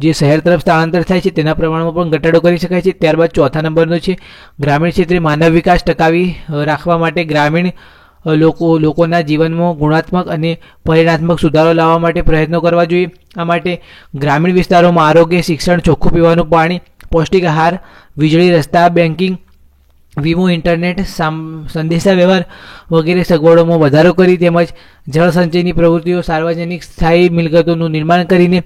જે શહેર તરફ સ્થળાંતર થાય છે તેના પ્રમાણમાં પણ ઘટાડો કરી શકાય છે. ત્યારબાદ ચોથા નંબરનો છે ગ્રામીણ ક્ષેત્રે માનવ વિકાસ ટકાવી રાખવા માટે ગ્રામીણ લોકોના જીવનમાં ગુણાત્મક અને પરિણાત્મક સુધારો લાવવા માટે પ્રયત્નો કરવા જોઈએ. આ માટે ગ્રામીણ વિસ્તારોમાં આરોગ્ય, શિક્ષણ, ચોખ્ખું પીવાનું પાણી, પૌષ્ટિક આહાર, વીજળી, રસ્તા, બેન્કિંગ, વીમો, ઇન્ટરનેટ, સંદેશા વ્યવહાર વગેરે સગવડોમાં વધારો કરી તેમજ જળસંચયની પ્રવૃત્તિઓ, સાર્વજનિક સ્થાયી મિલકતોનું નિર્માણ કરીને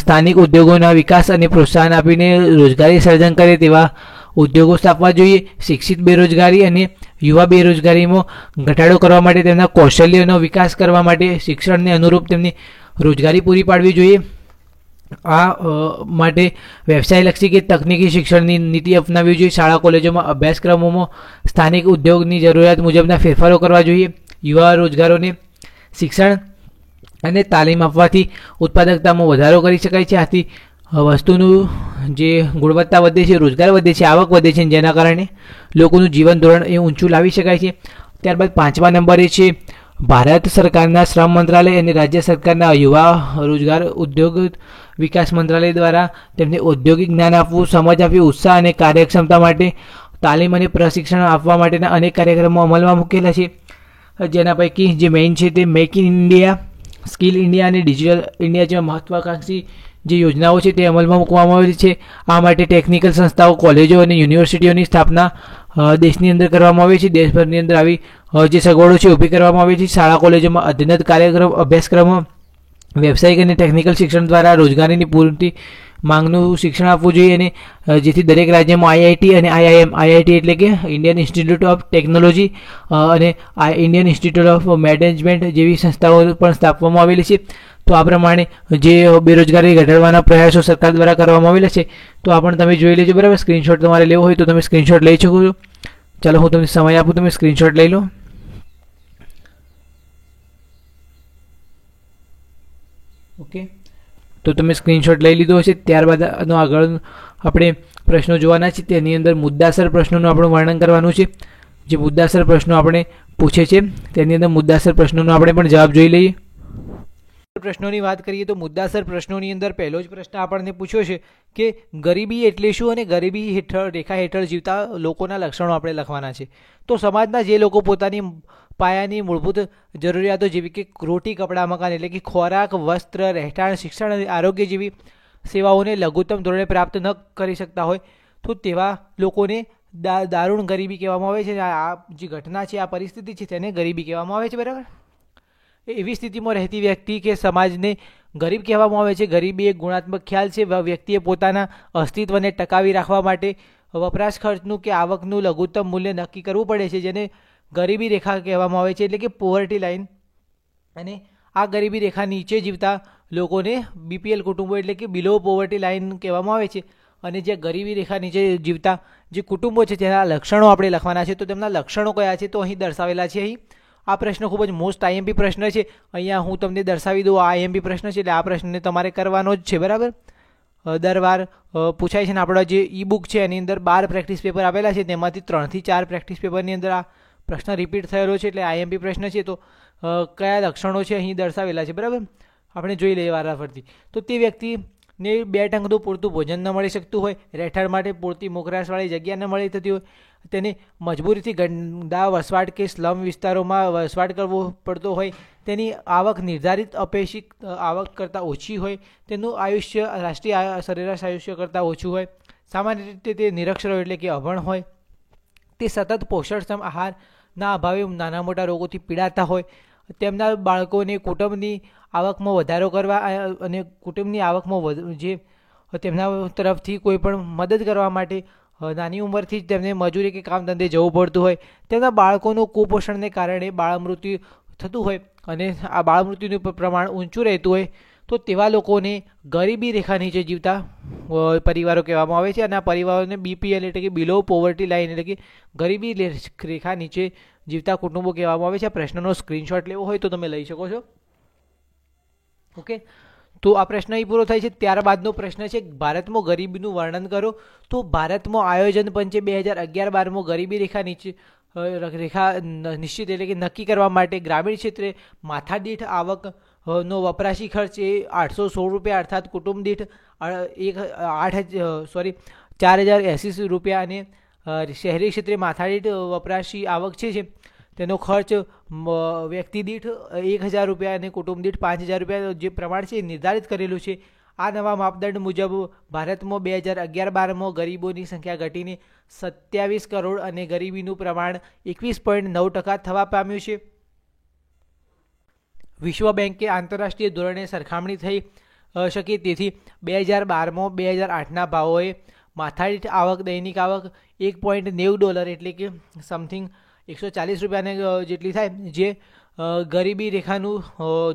સ્થાનિક ઉદ્યોગોના વિકાસ અને પ્રોત્સાહન આપીને રોજગારી સર્જન કરે તેવા ઉદ્યોગો સ્થાપવા જોઈએ. શિક્ષિત બેરોજગારી અને યુવા બેરોજગારીમાં ઘટાડો કરવા માટે તેમના કૌશલ્યનો વિકાસ કરવા માટે શિક્ષણને અનુરૂપ તેમની રોજગારી પૂરી પાડવી જોઈએ. આ માટે વ્યવસાયલક્ષી કે તકનીકી શિક્ષણની નીતિ અપનાવવી જોઈએ. શાળા કોલેજોમાં અભ્યાસક્રમોમાં સ્થાનિક ઉદ્યોગની જરૂરિયાત મુજબના ફેરફારો કરવા જોઈએ. યુવા રોજગારોને શિક્ષણ અને તાલીમ આપવાથી ઉત્પાદકતામાં વધારો કરી શકાય છે. આથી વસ્તુનું જે ગુણવત્તા વધે છે, રોજગાર વધે છે, આવક વધે છે, જેના કારણે લોકોનું જીવન ધોરણ એ ઊંચું લાવી શકાય છે. ત્યારબાદ 5મા નંબરે છે ભારત સરકારના શ્રમ મંત્રાલય અને રાજ્ય સરકારના યુવા રોજગાર ઉદ્યોગ વિકાસ મંત્રાલય દ્વારા તેમને ઔદ્યોગિક જ્ઞાન આપવું, સમજ આપવી, ઉત્સાહ અને કાર્યક્ષમતા માટે તાલીમ અને પ્રશિક્ષણ આપવા માટેના અનેક કાર્યક્રમો અમલમાં મૂકેલા છે. જેના પૈકી જે મેઇન છે તે make in India, skill India અને ડિજિટલ ઇન્ડિયા જેવા મહત્વાકાંક્ષી જે યોજનાઓ છે તે અમલમાં મૂકવામાં આવેલી છે. આ માટે ટેકનિકલ સંસ્થાઓ, કોલેજો અને યુનિવર્સિટીઓની સ્થાપના દેશની અંદર કરવામાં આવી છે. દેશભરની અંદર આવી જે સગવડો છે ઊભી કરવામાં આવી છે. શાળા કોલેજોમાં અધ્યયન કાર્યક્રમ, અભ્યાસક્રમો, વ્યવસાયિક અને ટેકનિકલ શિક્ષણ દ્વારા રોજગારીની પૂરતી માંગનું શિક્ષણ આપવું જોઈએ અને જેથી દરેક રાજ્યમાં આઈઆઈટી અને આઈઆઈએમ, આઈઆઈટી એટલે કે ઇન્ડિયન ઇન્સ્ટિટ્યૂટ ઓફ ટેકનોલોજી અને ઇન્ડિયન ઇન્સ્ટિટ્યૂટ ઓફ મેનેજમેન્ટ જેવી સંસ્થાઓ પણ સ્થાપવામાં આવેલી છે. તો આ પ્રમાણે જે બેરોજગારી ઘટાડવાના પ્રયાસો સરકાર દ્વારા કરવામાં આવેલા છે તો આ પણ તમે જોઈ લેજો. બરાબર, સ્ક્રીનશોટ તમારે લેવો હોય તો તમે સ્ક્રીનશોટ લઈ શકો છો. ચાલો હું તમને સમય આપું, તમે સ્ક્રીનશોટ લઈ લો. ઓકે, તો તમે સ્ક્રીનશોટ લઈ લીધો હશે. ત્યારબાદ આગળ આપણે પ્રશ્નો જોવાના છે. તેની અંદર મુદ્દાસર પ્રશ્નોનું આપણું વર્ણન કરવાનું છે. જે મુદ્દાસર પ્રશ્નો આપણે પૂછે છે તેની અંદર મુદ્દાસર પ્રશ્નોનો આપણે પણ જવાબ જોઈ લઈએ. પ્રશ્નોની વાત કરીએ તો મુદ્દાસર પ્રશ્નોની અંદર પહેલો જ પ્રશ્ન આપણને પૂછ્યો છે કે ગરીબી એટલે શું અને ગરીબી હેઠળ રેખા હેઠળ જીવતા લોકોના લક્ષણો આપણે લખવાના છે. તો સમાજના જે લોકો પોતાની પાયાની મૂળભૂત જરૂરિયાતો જેવી કે રોટી, કપડાં, મકાન એટલે કે ખોરાક, વસ્ત્ર, રહેઠાણ, શિક્ષણ અને આરોગ્ય જેવી સેવાઓને લઘુત્તમ ધોરણે પ્રાપ્ત ન કરી શકતા હોય તો તેવા લોકોને દારૂણ ગરીબી કહેવામાં આવે છે. આ જે ઘટના છે, આ પરિસ્થિતિ છે તેને ગરીબી કહેવામાં આવે છે. બરાબર, એવી સ્થિતિમાં રહેતી વ્યક્તિ કે સમાજને ગરીબ કહેવામાં આવે છે. ગરીબી એક ગુણાત્મક ખ્યાલ છે. વ્યક્તિએ પોતાના અસ્તિત્વને ટકાવી રાખવા માટે વપરાશ ખર્ચનું કે આવકનું લઘુત્તમ મૂલ્ય નક્કી કરવું પડે છે, જેને ગરીબી રેખા કહેવામાં આવે છે, એટલે કે પોવર્ટી લાઇન. અને આ ગરીબી રેખા નીચે જીવતા લોકોને બીપીએલ કુટુંબો એટલે કે બિલો પોવર્ટી લાઇન કહેવામાં આવે છે. અને જે ગરીબી રેખા નીચે જીવતા જે કુટુંબો છે તેના લક્ષણો આપણે લખવાના છે. તો તેમના લક્ષણો કયા છે તો અહીં દર્શાવેલા છે. અહીં આ પ્રશ્ન ખૂબ જ મોસ્ટ આઈએમપી પ્રશ્ન છે. અહીંયા હું તમને દર્શાવી દઉં, આ આઈએમપી પ્રશ્ન છે એટલે આ પ્રશ્નને તમારે કરવાનો જ છે. બરાબર, દર વાર પૂછાય છે ને. આપણા જે ઈ બુક છે એની અંદર 12 પ્રેક્ટિસ પેપર આપેલા છે, તેમાંથી 3 થી 4 પ્રેક્ટિસ પેપરની અંદર આ પ્રશ્ન રિપીટ થયેલો છે એટલે આઈએમપી પ્રશ્ન છે. તો કયા લક્ષણો છે અહીં દર્શાવેલા છે. બરાબર, આપણે જોઈ લઈએ વારાફરતી. તો તે વ્યક્તિને 2 ટંકનું પૂરતું ભોજન ન મળી શકતું હોય, રહેઠાણ માટે પૂરતી મોકરાશવાળી જગ્યા ન મળી થતી હોય, તેને મજબૂરીથી ગંદા વસવાટ કે સ્લમ વિસ્તારોમાં વસવાટ કરવો પડતો હોય, તેની આવક નિર્ધારિત અપેક્ષિત આવક કરતાં ઓછી હોય, તેનું આયુષ્ય રાષ્ટ્રીય સરેરાશ આયુષ્ય કરતાં ઓછું હોય, સામાન્ય રીતે તે નિરક્ષર હોય એટલે કે અભણ હોય, તે સતત પોષણક્ષમ આહારના અભાવે નાના મોટા રોગોથી પીડાતા હોય, તેમના બાળકોને કુટુંબની આવકમાં વધારો કરવા અને કુટુંબની આવકમાં જે તેમના તરફથી કોઈ પણ મદદ કરવા માટે નાની ઉંમરથી જ તેમને મજૂરી કે કામ ધંધે જવું પડતું હોય, તેમના બાળકોનું કુપોષણને કારણે બાળ મૃત્યુ થતું હોય અને આ બાળ મૃત્યુનું પ્રમાણ ઊંચું રહેતું હોય તો તેવા લોકોને ગરીબી રેખા નીચે જીવતા પરિવારો કહેવામાં આવે છે. અને આ પરિવારોને બીપીએલ એટલે કે બિલો પોવર્ટી લાઇન એટલે કે ગરીબી રેખા નીચે જીવતા કુટુંબો કહેવામાં આવે છે. આ પ્રશ્નનો સ્ક્રીનશોટ લેવો હોય તો તમે લઈ શકો છો. ઓકે, તો આ પ્રશ્ન અહીં પૂરો થાય છે. ત્યારબાદનો પ્રશ્ન છે ભારતમાં ગરીબીનું વર્ણન કરો. તો ભારતમાં આયોજન પંચે 2011-12માં ગરીબી રેખા નીચે રેખા નિશ્ચિત એટલે કે નક્કી કરવા માટે ગ્રામીણ ક્ષેત્રે માથાદીઠ આવકનો વપરાશી ખર્ચ એ 816 રૂપિયા અર્થાત કુટુંબ દીઠ 4080 રૂપિયા અને શહેરી ક્ષેત્રે માથાદીઠ વપરાશી આવક છે તેનો ખર્ચ વ્યક્તિ દીઠ 1000 રૂપિયા અને કુટુંબ દીઠ 5000 રૂપિયા જે પ્રમાણ છે નિર્ધારિત કરેલું છે. આ નવા માપદંડ મુજબ ભારતમાં 2011-12માં ગરીબોની સંખ્યા ઘટીને 27 કરોડ અને ગરીબીનું પ્રમાણ 21.9% થવા પામ્યું છે. વિશ્વ બેંકે આંતરરાષ્ટ્રીય ધોરણે સરખામણી થઈ શકે તેથી 2012માં 2008ના ભાવોએ માથાદીઠ આવક દૈનિક આવક $1.90 એટલે કે સમથિંગ 140 રૂપિયાને જેટલી થાય, જે ગરીબી રેખાનું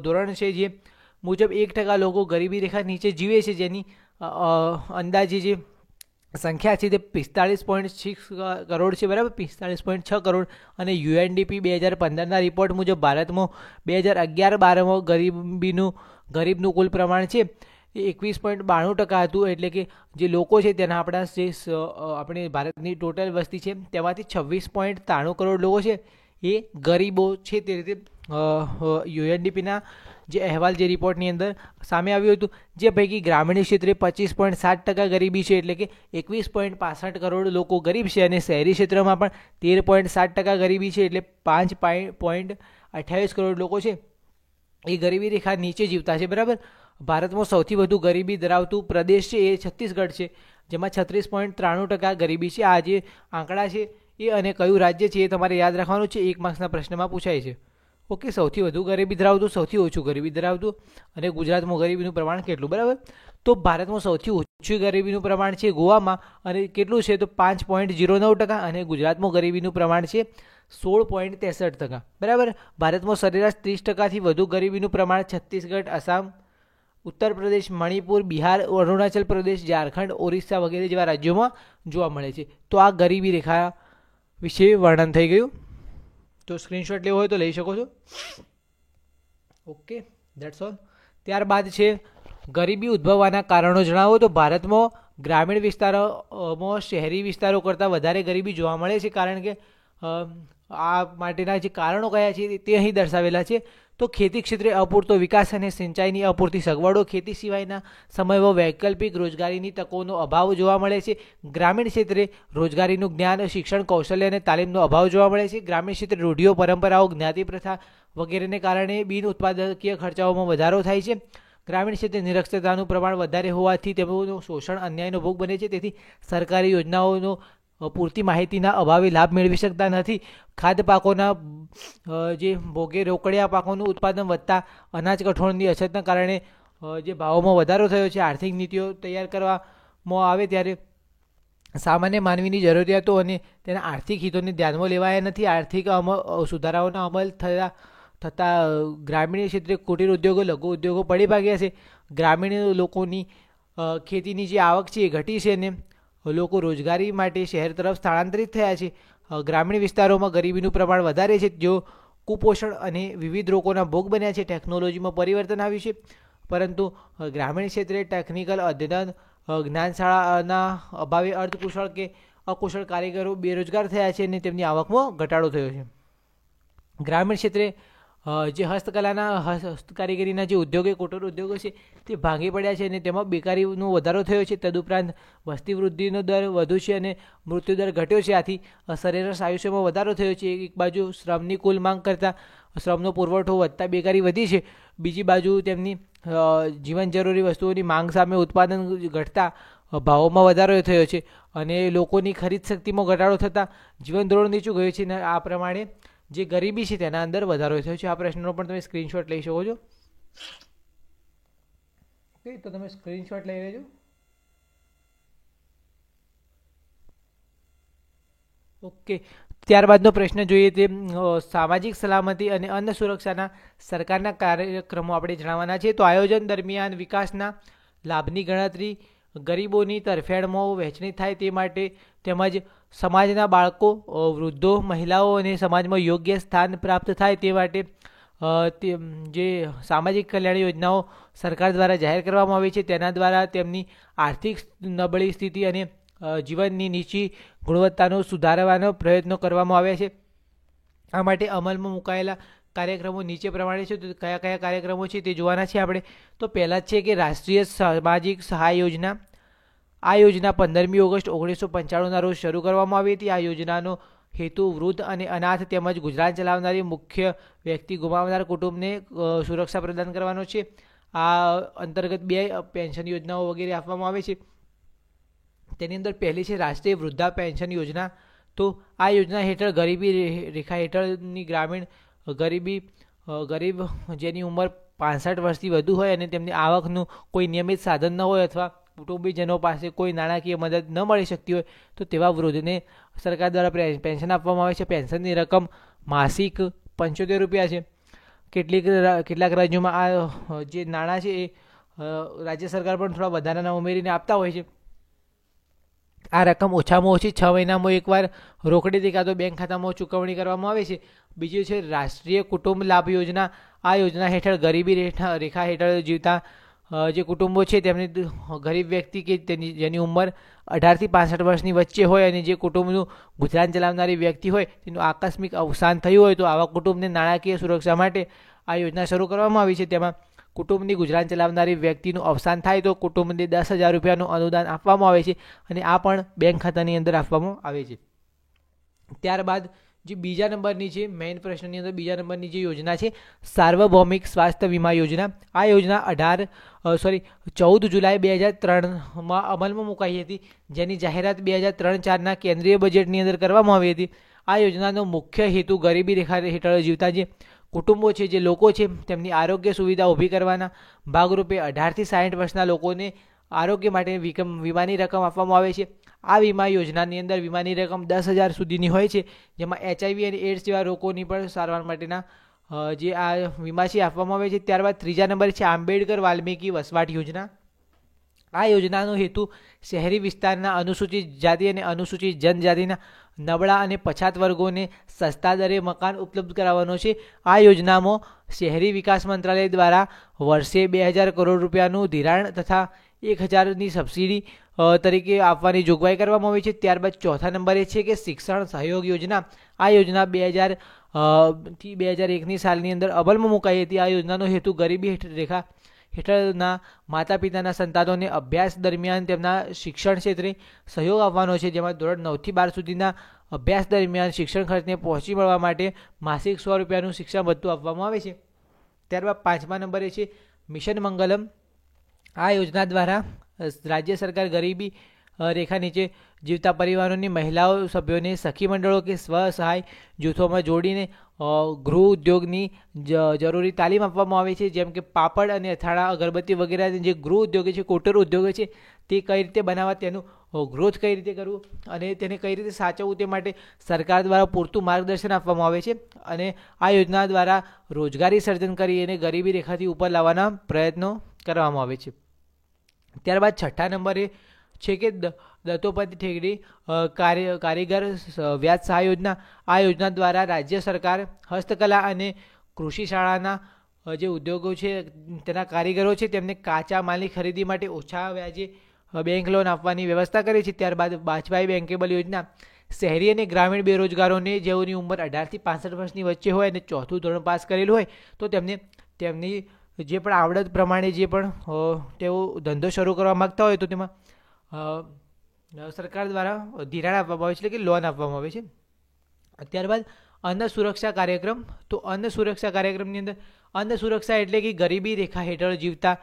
ધોરણ છે જે મુજબ 1% લોકો ગરીબી રેખા નીચે જીવે છે, જેની અંદાજે જે સંખ્યા છે તે 45.6 કરોડ છે, બરાબર, 45.6 કરોડ. અને UNDP 2015ના રિપોર્ટ મુજબ ભારતમાં 2011-12માં ગરીબનું કુલ પ્રમાણ છે એ 21.92% હતું. એટલે કે જે લોકો છે તેના આપણી ભારતની ટોટલ વસ્તી છે તેમાંથી 26.93 કરોડ લોકો છે એ ગરીબો છે. તે રીતે UNDPના જે અહેવાલ, જે રિપોર્ટની અંદર સામે આવ્યું હતું, જે પૈકી ગ્રામીણ ક્ષેત્રે 25.7% ગરીબી છે, એટલે કે 21.65 કરોડ લોકો ગરીબ છે. અને શહેરી ક્ષેત્રમાં પણ 13.7% ગરીબી છે, એટલે 5.28 કરોડ લોકો છે એ ગરીબી રેખા નીચે જીવતા છે, બરાબર. ભારતમાં સૌથી વધુ ગરીબી ધરાવતું પ્રદેશ છે એ છત્તીસગઢ છે, જેમાં 36.93% ગરીબી છે. આ જે આંકડા છે એ અને કયું રાજ્ય છે એ તમારે યાદ રાખવાનું છે, 1 માર્ક્સના પ્રશ્નમાં પૂછાય છે. ઓકે, સૌથી વધુ ગરીબી ધરાવતું, સૌથી ઓછું ગરીબી ધરાવતું, અને ગુજરાતમાં ગરીબીનું પ્રમાણ કેટલું, બરાબર. તો ભારતમાં સૌથી ઓછું ગરીબીનું પ્રમાણ છે ગોવામાં, અને કેટલું છે તો 5.09%, અને ગુજરાતમાં ગરીબીનું પ્રમાણ છે 16.63%, બરાબર. ભારતમાં સરેરાશ 30%થી વધુ ગરીબીનું પ્રમાણ છત્તીસગઢ, આસામ, ઉત્તર પ્રદેશ, મણિપુર, બિહાર, અરુણાચલ પ્રદેશ, ઝારખંડ, ઓરિસ્સા વગેરે જેવા રાજ્યોમાં જોવા મળે છે. તો આ ગરીબી રેખા વિશે વર્ણન થઈ ગયું. તો સ્ક્રીનશોટ લેવો હોય તો લઈ શકો છો. Okay, that's all. ત્યારબાદ છે ગરીબી ઉદ્ભવવાના કારણો જણાવો. તો ભારતમાં ગ્રામીણ વિસ્તારોમાં શહેરી વિસ્તારો કરતાં વધારે ગરીબી જોવા મળે છે. કારણ કે આ માટેના જે કારણો કયા છે તે અહીં દર્શાવેલા છે. તો ખેતી ક્ષેત્રે અપૂરતો વિકાસ અને સિંચાઈની અપૂરતી સગવડો, ખેતી સિવાયના સમયમાં વૈકલ્પિક રોજગારીની તકોનો અભાવ જોવા મળે છે. ગ્રામીણ ક્ષેત્રે રોજગારીનું જ્ઞાન, શિક્ષણ, કૌશલ્ય અને તાલીમનો અભાવ જોવા મળે છે. ગ્રામીણ ક્ષેત્રે રૂઢિઓ, પરંપરાઓ, જ્ઞાતિ પ્રથા વગેરેને કારણે બિન ઉત્પાદકીય ખર્ચાઓમાં વધારો થાય છે. ગ્રામીણ ક્ષેત્રે નિરક્ષરતાનું પ્રમાણ વધારે હોવાથી તેમનું શોષણ, અન્યાયનો ભોગ બને છે. તેથી સરકારી યોજનાઓનો પૂરતી માહિતીના અભાવે લાભ મેળવી શકતા નથી. ખાદ્ય પાકોના જે ભોગે રોકડિયા પાકોનું ઉત્પાદન વધતા અનાજ કઠોળની અછતના કારણે જે ભાવોમાં વધારો થયો છે. આર્થિક નીતિઓ તૈયાર કરવામાં આવે ત્યારે સામાન્ય માનવીની જરૂરિયાતો અને તેના આર્થિક હિતોને ધ્યાનમાં લેવાયા નથી. આર્થિક સુધારાઓના અમલ થતાં ગ્રામીણ ક્ષેત્રે કુટીર ઉદ્યોગો, લઘુ ઉદ્યોગો પડી ભાગ્યા છે. ગ્રામીણ લોકોની ખેતીની જે આવક છે એ ઘટી છે, અને લોકો રોજગારી માટે શહેર તરફ સ્થળાંતરિત થયા છે. ગ્રામીણ વિસ્તારોમાં ગરીબીનું પ્રમાણ વધારે છે, જો કુપોષણ અને વિવિધ રોગોના ભોગ બન્યા છે. ટેકનોલોજીમાં પરિવર્તન આવ્યું છે, પરંતુ ગ્રામીણ ક્ષેત્રે ટેકનિકલ અદ્યતન જ્ઞાનશાળાના અભાવે અર્ધકુશળ કે અકુશળ કારીગરો બેરોજગાર થયા છે, અને તેમની આવકમાં ઘટાડો થયો છે. ગ્રામીણ ક્ષેત્રે જે હસ્તકારીગરીના જે ઉદ્યોગો, કુટીર ઉદ્યોગો છે તે ભાંગી પડ્યા છે, અને તેમાં બેકારીનો વધારો થયો છે. તદુપરાંત વસ્તી વૃદ્ધિનો દર વધુ છે અને મૃત્યુદર ઘટ્યો છે. આથી સરેરાશ આયુષ્યમાં વધારો થયો છે. એક બાજુ શ્રમની કુલ માંગ કરતાં શ્રમનો પુરવઠો વધતા બેકારી વધી છે. બીજી બાજુ તેમની જીવન જરૂરી વસ્તુઓની માંગ સામે ઉત્પાદન ઘટતા ભાવોમાં વધારો થયો છે, અને લોકોની ખરીદ શક્તિમાં ઘટાડો થતાં જીવન ધોરણ નીચું ગયું છે. અને આ પ્રમાણે જે ગરીબી છે તેના અંદર વધારો થયો છે. આ પ્રશ્નનો પણ તમે સ્ક્રીનશોટ લઈ શકો છો. ઓકે, તો તમે સ્ક્રીનશોટ લઈ લેજો. ઓકે, ત્યારબાદનો પ્રશ્ન જોઈએ તે સામાજિક સલામતી અને અન્ન સુરક્ષાના સરકારના કાર્યક્રમો આપણે જણાવવાના છે. તો આયોજન દરમિયાન વિકાસના લાભની ગણતરી, ગરીબોની તરફેણમાં વહેંચણી થાય તે માટે, તેમજ સમાજના બાળકો, વૃદ્ધો, મહિલાઓ અને સમાજમાં યોગ્ય સ્થાન પ્રાપ્ત થાય તે માટે જે સામાજિક કલ્યાણ યોજનાઓ સરકાર દ્વારા જાહેર કરવામાં આવી છે તેના દ્વારા તેમની આર્થિક નબળી સ્થિતિ અને જીવનની નીચી ગુણવત્તાનો સુધારવાનો પ્રયત્નો કરવામાં આવ્યા છે. આ માટે અમલમાં મુકાયેલા કાર્યક્રમો નીચે પ્રમાણે છે. તો કયા કયા કાર્યક્રમો છે તે જોવાના છે આપણે. તો પહેલા જ છે કે રાષ્ટ્રીય સામાજિક સહાય યોજના. આ યોજના 15મી ઓગસ્ટ 1995ના રોજ શરૂ કરવામાં આવી હતી. આ યોજનાનો હેતુ વૃદ્ધ અને અનાથ તેમજ ગુજરાન ચલાવનારી મુખ્ય વ્યક્તિ ગુમાવનાર કુટુંબને સુરક્ષા પ્રદાન કરવાનો છે. આ અંતર્ગત 2 પેન્શન યોજનાઓ વગેરે આપવામાં આવે છે. તેની અંદર પહેલી છે રાષ્ટ્રીય વૃદ્ધા પેન્શન યોજના. તો આ યોજના હેઠળ ગરીબી રેખા હેઠળની ગ્રામીણ ગરીબ જેની ઉંમર 65 વર્ષથી વધુ હોય અને તેમની આવકનું કોઈ નિયમિત સાધન ન હોય, અથવા કુટુંબીજનો પાસે કોઈ નાણાકીય મદદ ન મળી શકતી હોય, તો તેવા વૃદ્ધને સરકાર દ્વારા પેન્શન આપવામાં આવે છે. પેન્શનની રકમ માસિક 75 રૂપિયા છે. કેટલાક રાજ્યોમાં આ જે નાણાં છે એ રાજ્ય સરકાર પણ થોડા વધારાના ઉમેરીને આપતા હોય છે. આ રકમ ઓછામાં ઓછી 6 મહિનામાં એકવાર રોકડીથી કાં તો બેંક ખાતામાં ચૂકવણી કરવામાં આવે છે. બીજું છે રાષ્ટ્રીય કુટુંબ લાભ યોજના. આ યોજના હેઠળ ગરીબી રેખા હેઠળ જીવતા જે કુટુંબો છે તેમની ગરીબ વ્યક્તિ કે જેની ઉંમર 18 થી 65 વર્ષની વચ્ચે હોય અને જે કુટુંબનું ગુજરાન ચલાવનારી વ્યક્તિ હોય તેનું આકસ્મિક અવસાન થયું હોય તો આવા કુટુંબને નાણાકીય સુરક્ષા માટે આ યોજના શરૂ કરવામાં આવી છે. તેમાં કુટુંબની ગુજરાન ચલાવનારી વ્યક્તિનું અવસાન થાય તો કુટુંબને 10,000 રૂપિયાનું અનુદાન આપવામાં આવે છે અને આ પણ બેંક ખાતાની અંદર આપવામાં આવે છે. ત્યારબાદ જે બીજા નંબરની છે મેઇન પ્રશ્નની અંદર બીજા નંબરની જે યોજના છે સાર્વભૌમિક સ્વાસ્થ્ય વીમા યોજના. આ યોજના 14 જુલાઈ 2003માં અમલમાં મુકાઈ હતી, જેની જાહેરાત 2003-04ના કેન્દ્રીય બજેટની અંદર કરવામાં આવી હતી. આ યોજનાનો મુખ્ય હેતુ ગરીબી રેખા હેઠળ જીવતા જે કુટુંબો છે, જે લોકો છે, તેમની આરોગ્ય સુવિધા ઊભી કરવાના ભાગરૂપે 18 થી 60 વર્ષના લોકોને આરોગ્ય માટે વીમાની રકમ આપવામાં આવે છે. આ વીમા યોજનાની અંદર વીમાની રકમ 10,000 સુધીની હોય છે, જેમાં HIV અને એડ્સ જેવા રોગોની પણ સારવાર માટેના જે આ વીમા છે આપવામાં આવે છે. ત્યારબાદ ત્રીજા નંબર છે આંબેડકર વાલ્મીકી વસવાટ યોજના. આ યોજનાનો હેતુ શહેરી વિસ્તારના અનુસૂચિત જાતિ અને અનુસૂચિત જનજાતિના નબળા અને પછાત વર્ગોને સસ્તા દરે મકાન ઉપલબ્ધ કરાવવાનો છે. આ યોજનામાં શહેરી વિકાસ મંત્રાલય દ્વારા વર્ષે 2,000 કરોડ રૂપિયાનું ધિરાણ તથા 1,000ની સબસિડી તરીકે આપવાની જોગવાઈ કરવામાં આવી છે. ત્યારબાદ ચોથા નંબરે છે કે શિક્ષણ સહયોગ યોજના. આ યોજના 2000 થી 2001ની સાલની અંદર અમલમાં મુકાઈ હતી. આ યોજનાનો હેતુ ગરીબી રેખા હેઠળના માતા પિતાના સંતાનોને અભ્યાસ દરમિયાન તેમના શિક્ષણ ક્ષેત્રે સહયોગ આપવાનો છે, જેમાં ધોરણ 9 થી 12 સુધીના અભ્યાસ દરમિયાન શિક્ષણ ખર્ચને પહોંચી વળવા માટે માસિક 100 રૂપિયાનું શિક્ષણ ભથ્થું આપવામાં આવે છે. ત્યારબાદ પાંચમા નંબરે છે મિશન મંગલમ. આ યોજના દ્વારા રાજ્ય સરકાર ગરીબી રેખા નીચે જીવતા પરિવારોની મહિલાઓ સભ્યોને સખી મંડળો કે સ્વસહાય જૂથોમાં જોડીને ગૃહ ઉદ્યોગની જરૂરી તાલીમ આપવામાં આવે છે, જેમ કે પાપડ અને અથાણા, અગરબત્તી વગેરે જે ગૃહ ઉદ્યોગ છે, કોટર ઉદ્યોગ છે, તે કઈ રીતે બનાવવા, તેનું ગ્રોથ કઈ રીતે કરવું અને તેને કઈ રીતે સાચવવું તે માટે સરકાર દ્વારા પૂરતું માર્ગદર્શન આપવામાં આવે છે. અને આ યોજના દ્વારા રોજગારી સર્જન કરી અને ગરીબી રેખાથી ઉપર લાવવાના પ્રયત્નો કરવામાં આવે છે. ત્યારબાદ છઠ્ઠા નંબરે છે કે દત્તોપંત ઠેકડી કારીગર વ્યાજ સહાય યોજના. આ યોજના દ્વારા રાજ્ય સરકાર હસ્તકલા અને કૃષિ શાળાના જે ઉદ્યોગો છે તેના કારીગરો છે તેમને કાચા માલની ખરીદી માટે ઓછા વ્યાજે બેંક લોન આપવાની વ્યવસ્થા કરે છે. ત્યારબાદ વાજપાઈ બેન્કેબલ યોજના. શહેરી અને ગ્રામીણ બેરોજગારોને જેઓની ઉંમર 18 થી 65 વર્ષની વચ્ચે હોય અને ચોથું ધોરણ પાસ કરેલું હોય તો તેમની જે પણ આવડત પ્રમાણે જે પણ તેઓ ધંધો શરૂ કરવા માગતા હોય તો તેમાં સરકાર દ્વારા ધિરાણ આપવામાં આવે છે, એટલે કે લોન આપવામાં આવે છે. ત્યારબાદ અન્ન સુરક્ષા કાર્યક્રમ. તો અન્ન સુરક્ષા કાર્યક્રમની અંદર અન્ન સુરક્ષા એટલે કે ગરીબી રેખા હેઠળ જીવતા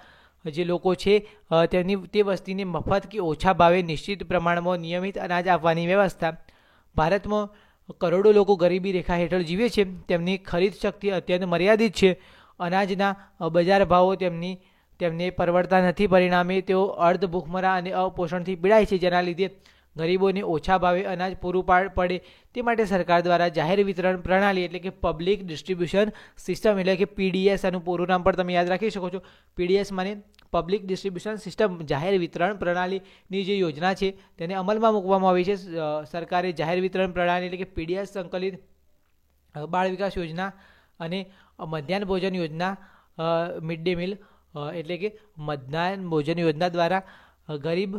જે લોકો છે તે વસ્તીને મફત કે ઓછા ભાવે નિશ્ચિત પ્રમાણમાં નિયમિત અનાજ આપવાની વ્યવસ્થા. ભારતમાં કરોડો લોકો ગરીબી રેખા હેઠળ જીવે છે, તેમની ખરીદ શક્તિ અત્યંત મર્યાદિત છે. અનાજના બજાર ભાવો તેમને પરવડતા નથી, પરિણામે તેઓ અર્ધ ભૂખમરા અને અપોષણથી પીડાય છે, જેના લીધે ગરીબોને ઓછા ભાવે અનાજ પૂરું પડે તે માટે સરકાર દ્વારા જાહેર વિતરણ પ્રણાલી એટલે કે પબ્લિક ડિસ્ટ્રીબ્યુશન સિસ્ટમ એટલે કે PDS આનું પૂરું નામ પણ તમે યાદ રાખી શકો છો. PDS માને પબ્લિક ડિસ્ટ્રીબ્યુશન સિસ્ટમ, જાહેર વિતરણ પ્રણાલીની જે યોજના છે તેને અમલમાં મૂકવામાં આવી છે. સરકારે જાહેર વિતરણ પ્રણાલી એટલે કે PDS સંકલિત બાળ વિકાસ યોજના અને મધ્યાહન ભોજન યોજના મિડ ડે મીલ એટલે કે મધ્યાહન ભોજન યોજના દ્વારા ગરીબ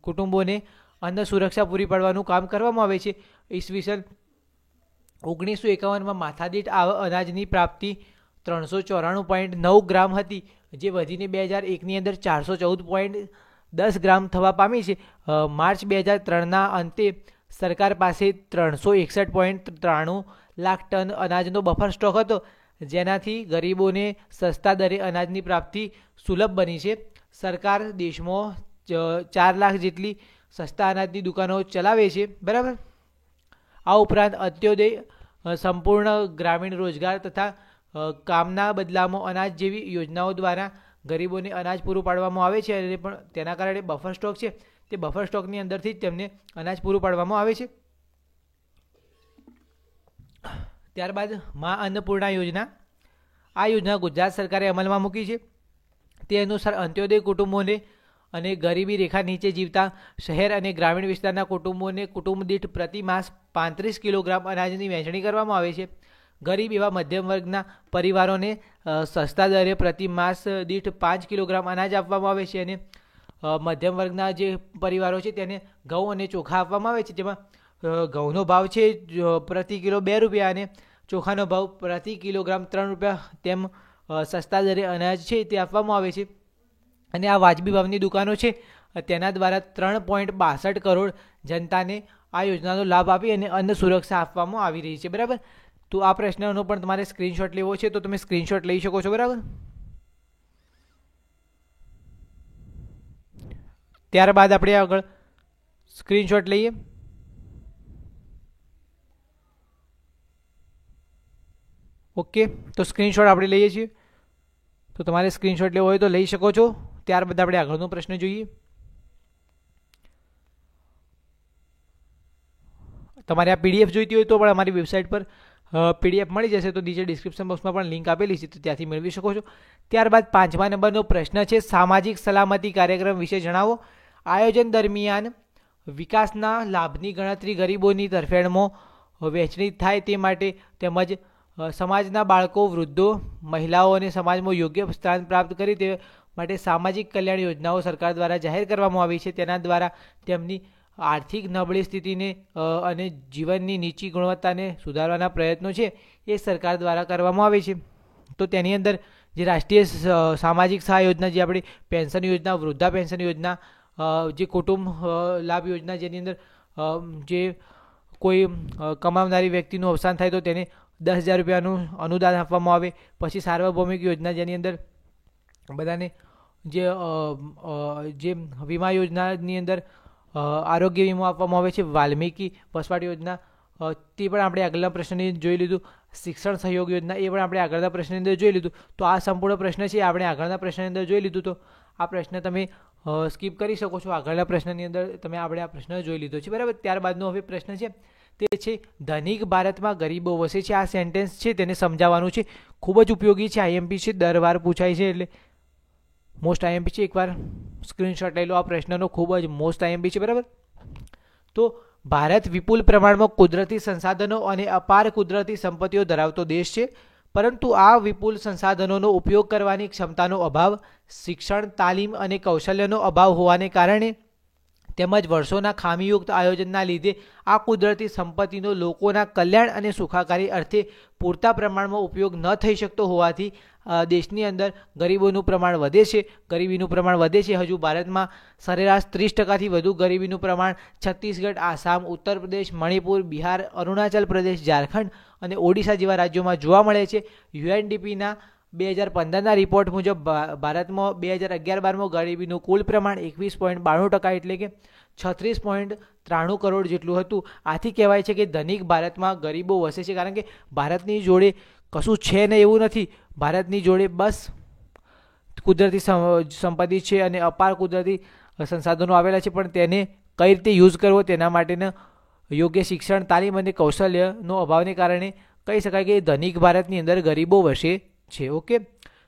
કુટુંબોને અન્ન સુરક્ષા પૂરી પાડવાનું કામ કરવામાં આવે છે. ઈસવીસન 1951માં માથાદીઠ અનાજની પ્રાપ્તિ 394.9 ગ્રામ હતી, જે વધીને 2001ની અંદર 414.10 ગ્રામ થવા પામી છે. માર્ચ 2003ના અંતે સરકાર પાસે 361.93 લાખ ટન અનાજનો બફર સ્ટોક હતો, જેનાથી ગરીબોને સસ્તા દરે અનાજની પ્રાપ્તિ સુલભ બની છે. સરકાર દેશમાં 4 લાખ જેટલી સસ્તા અનાજની દુકાનો ચલાવે છે, બરાબર. આ ઉપરાંત અંત્યોદય, સંપૂર્ણ ગ્રામીણ રોજગાર તથા કામના બદલામાં અનાજ જેવી યોજનાઓ દ્વારા ગરીબોને અનાજ પૂરું પાડવામાં આવે છે અને પણ તેના કારણે બફર સ્ટોક છે તે બફર સ્ટોકની અંદરથી જ તેમને અનાજ પૂરું પાડવામાં આવે છે. ત્યારબાદ મા અન્નપૂર્ણા યોજના. આ યોજના ગુજરાત સરકારે અમલમાં મૂકી છે. તે અનુસાર અંત્યોદય કુટુંબોને અને ગરીબી રેખા નીચે જીવતા શહેર અને ગ્રામીણ વિસ્તારના કુટુંબોને કુટુંબ દીઠ પ્રતિ માસ 35 કિલોગ્રામ અનાજની વહેંચણી કરવામાં આવે છે. ગરીબ એવા મધ્યમ વર્ગના પરિવારોને સસ્તા દરે પ્રતિ માસ દીઠ 5 કિલોગ્રામ અનાજ આપવામાં આવે છે અને મધ્યમ વર્ગના જે પરિવારો છે તેને ઘઉં અને ચોખા આપવામાં આવે છે, જેમાં ઘઉંનો ભાવ છે પ્રતિ કિલો 2 રૂપિયા અને ચોખાનો ભાવ પ્રતિ કિલોગ્રામ 3 રૂપિયા તેમ સસ્તા દરે અનાજ છે તે આપવામાં આવે છે. અને આ વાજબી ભાવની દુકાનો છે તેના દ્વારા 3.62 કરોડ જનતાને આ યોજનાનો લાભ આપી અને અન્ન સુરક્ષા આપવામાં આવી રહી છે. બરાબર, તો આ પ્રશ્નનો પણ તમારે સ્ક્રીનશોટ લેવો છે તો તમે સ્ક્રીનશોટ લઈ શકો છો. બરાબર, ત્યારબાદ આપણે આગળ સ્ક્રીનશોટ લઈએ. ઓકે, તો સ્ક્રીનશોટ આપણે લઈએ છીએ, તો તમારે સ્ક્રીનશોટ લેવો હોય તો લઈ શકો છો. ત્યારબાદ આપણે આગળનો પ્રશ્ન જોઈએ. તમારે આ પીડીએફ જોઈતી હોય તો પણ અમારી વેબસાઇટ પર પીડીએફ મળી જશે, તો નીચે ડિસ્ક્રિપ્શન બોક્સમાં પણ લિંક આપેલી છે, તો ત્યાંથી મેળવી શકો છો. ત્યારબાદ 5મા નંબરનો પ્રશ્ન છે, સામાજિક સલામતી કાર્યક્રમ વિશે જણાવો. આયોજન દરમિયાન વિકાસના લાભની ગણતરી ગરીબોની તરફેણમાં વહેંચણી થાય તે માટે તેમજ સમાજના બાળકો, વૃદ્ધો, મહિલાઓ અને સમાજમાં યોગ્ય સ્થાન પ્રાપ્ત કરે તે માટે સામાજિક કલ્યાણ યોજનાઓ સરકાર દ્વારા જાહેર કરવામાં આવી છે. તેના દ્વારા તેમની આર્થિક નબળી સ્થિતિને અને જીવનની નીચી ગુણવત્તાને સુધારવાના પ્રયત્નો છે એ સરકાર દ્વારા કરવામાં આવે છે. તો તેની અંદર જે રાષ્ટ્રીય સામાજિક સહાય યોજના, જે આપણી પેન્શન યોજના, વૃદ્ધા પેન્શન યોજના, જે કુટુંબ લાભ યોજના, જેની અંદર જે કોઈ કમાવનારી વ્યક્તિનું અવસાન થાય તો તેને 10,000 રૂપિયાનું અનુદાન આપવામાં આવે. પછી સાર્વભૌમિક યોજના, જેની અંદર બધાને જે વીમા યોજનાની અંદર આરોગ્ય વીમો આપવામાં આવે છે. વાલ્મીકી વસવાટ યોજના તે પણ આપણે આગળના પ્રશ્નની જોઈ લીધું. શિક્ષણ સહયોગ યોજના એ પણ આપણે આગળના પ્રશ્નની અંદર જોઈ લીધું. તો આ સંપૂર્ણ પ્રશ્ન છે આપણે આગળના પ્રશ્નની અંદર જોઈ લીધું, તો આ પ્રશ્ન તમે સ્કીપ કરી શકો છો. આગળના પ્રશ્નની અંદર તમે આપણે આ પ્રશ્ન જોઈ લીધો છે. બરાબર, ત્યારબાદનો હવે પ્રશ્ન છે તે છે, ધનિક ભારતમાં ગરીબો વસે છે. આ સેન્ટેન્સ છે તેને સમજાવવાનું છે. ખૂબ જ ઉપયોગી છે, આઈએમપી છે, દર વાર પૂછાય છે, એટલે મોસ્ટ આઈએમપી છે. એકવાર સ્ક્રીનશોટ લઈ લો, આ પ્રશ્નનો ખૂબ જ મોસ્ટ આઈએમપી છે. બરાબર, તો ભારત વિપુલ પ્રમાણમાં કુદરતી સંસાધનો અને અપાર કુદરતી સંપત્તિઓ ધરાવતો દેશ છે, પરંતુ આ વિપુલ સંસાધનોનો ઉપયોગ કરવાની ક્ષમતાનો અભાવ, શિક્ષણ, તાલીમ અને કૌશલ્યનો અભાવ હોવાને કારણે તેમજ વર્ષોના ખામીયુક્ત આયોજનના લીધે આ કુદરતી સંપત્તિનો લોકોના કલ્યાણ અને સુખાકારી અર્થે પૂરતા પ્રમાણમાં ઉપયોગ ન થઈ શકતો હોવાથી દેશની અંદર ગરીબોનું પ્રમાણ વધે છે, ગરીબીનું પ્રમાણ વધે છે. હજુ ભારતમાં સરેરાશ 30%થી વધુ ગરીબીનું પ્રમાણ છત્તીસગઢ, આસામ, ઉત્તર પ્રદેશ, મણિપુર, બિહાર, અરુણાચલ પ્રદેશ, ઝારખંડ અને ઓડિશા જેવા રાજ્યોમાં જોવા મળે છે. યુએનડીપીના 2015ના રિપોર્ટ મુજબ ભારતમાં 2011-12માં ગરીબીનું કુલ પ્રમાણ 21.92%, એટલે કે 36.93 કરોડ જેટલું હતું. આથી કહેવાય છે કે ધનિક ભારતમાં ગરીબો વસે છે, કારણ કે ભારતની જોડે કશું છે ને એવું નથી. ભારતની જોડે બસ કુદરતી સંપત્તિ છે અને અપાર કુદરતી સંસાધનો આવેલા છે, પણ તેને કઈ રીતે યુઝ કરવો તેના માટેના યોગ્ય શિક્ષણ, તાલીમ અને કૌશલ્યનો અભાવને કારણે કહી શકાય કે ધનિક ભારતની અંદર ગરીબો વસે છે. ઓકે,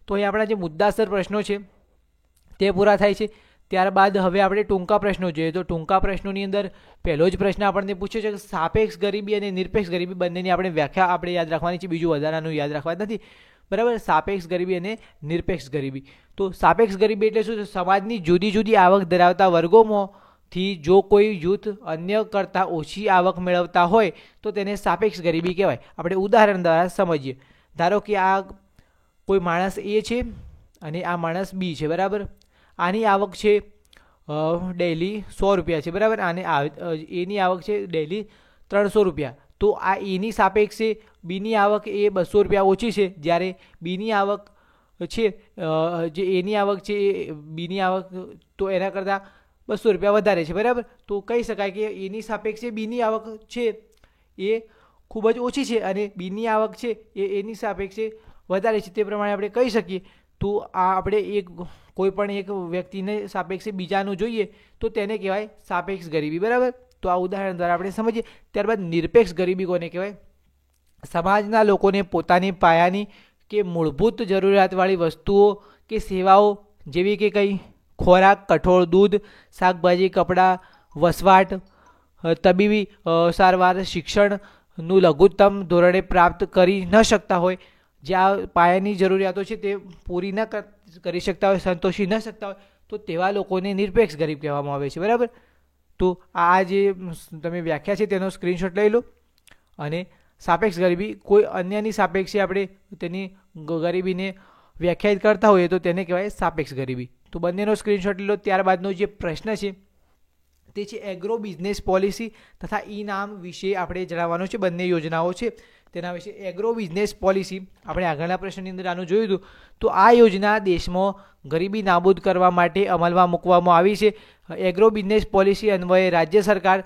તો અહીં આપણા જે મુદ્દાસર પ્રશ્નો છે તે પૂરા થાય છે. ત્યારબાદ હવે આપણે ટૂંકા પ્રશ્નો જોઈએ. તો ટૂંકા પ્રશ્નોની અંદર પહેલો જ પ્રશ્ન આપણને પૂછ્યો છે કે સાપેક્ષ ગરીબી અને નિરપેક્ષ ગરીબી બંનેની આપણે વ્યાખ્યા આપણે યાદ રાખવાની છે, બીજું વધારાનું યાદ રાખવા નથી. બરાબર, સાપેક્ષ ગરીબી અને નિરપેક્ષ ગરીબી. તો સાપેક્ષ ગરીબી એટલે શું? સમાજની જુદી જુદી આવક ધરાવતા વર્ગોમાંથી જો કોઈ જૂથ અન્ય કરતાં ઓછી આવક મેળવતા હોય તો તેને સાપેક્ષ ગરીબી કહેવાય. આપણે ઉદાહરણ દ્વારા સમજીએ. ધારો કે આ કોઈ માણસ એ છે અને આ માણસ બી છે. બરાબર, આની આવક છે ડેઇલી 100 રૂપિયા છે. બરાબર, આને એની આવક છે ડેઇલી 300 રૂપિયા. તો આ એની સાપેક્ષે બીની આવક એ 200 રૂપિયા ઓછી છે, જ્યારે બીની આવક છે જે એની આવક છે એ બીની આવક તો એના કરતાં 200 રૂપિયા વધારે છે. બરાબર, તો કહી શકાય કે એની સાપેક્ષે બીની આવક છે એ ખૂબ જ ઓછી છે અને બીની આવક છે એ એની સાપેક્ષે વધારે છે. તે પ્રમાણે આપણે કહી શકીએ. તો આ આપણે કોઈ પણ એક વ્યક્તિને સાપેક્ષે બીજાનું જોઈએ તો તેને કહેવાય સાપેક્ષ ગરીબી. બરાબર, તો આ ઉદાહરણ દ્વારા આપણે સમજીએ. ત્યારબાદ નિરપેક્ષ ગરીબી કોને કહેવાય? સમાજના લોકોને પોતાની પાયાની કે મૂળભૂત જરૂરિયાતવાળી વસ્તુઓ કે સેવાઓ જેવી કે કંઈ ખોરાક, કઠોળ, દૂધ, શાકભાજી, કપડાં, વસવાટ, તબીબી સારવાર, શિક્ષણનું લઘુત્તમ ધોરણે પ્રાપ્ત કરી ન શકતા હોય, જે આ પાયાની જરૂરિયાતો છે તે પૂરી ન કરી શકતા હોય, સંતોષી ન શકતા હોય, તો તેવા લોકોને નિરપેક્ષ ગરીબ કહેવામાં આવે છે. બરાબર. તો આ જે તમે વ્યાખ્યા છે તેનો સ્ક્રીનશોટ લઈ લો. અને સાપેક્ષ ગરીબી કોઈ અન્યની સાપેક્ષે આપણે તેની ગરીબીને વ્યાખ્યાયિત કરતા હોઈએ તો તેને કહેવાય સાપેક્ષ ગરીબી. તો બંનેનો સ્ક્રીનશોટ લઈ લો. ત્યારબાદનો જે પ્રશ્ન છે તે છે એગ્રો બિઝનેસ પોલિસી તથા ઇનામ વિશે આપણે જણાવવાનું છે. બંને યોજનાઓ છે તેના વિશે. એગ્રો બિઝનેસ પોલિસી આપણે આગળના પ્રશ્નની અંદર આનું જોયું હતું. તો આ યોજના દેશમાં ગરીબી નાબૂદ કરવા માટે અમલમાં મૂકવામાં આવી છે. એગ્રો બિઝનેસ પોલિસી અન્વયે રાજ્ય સરકાર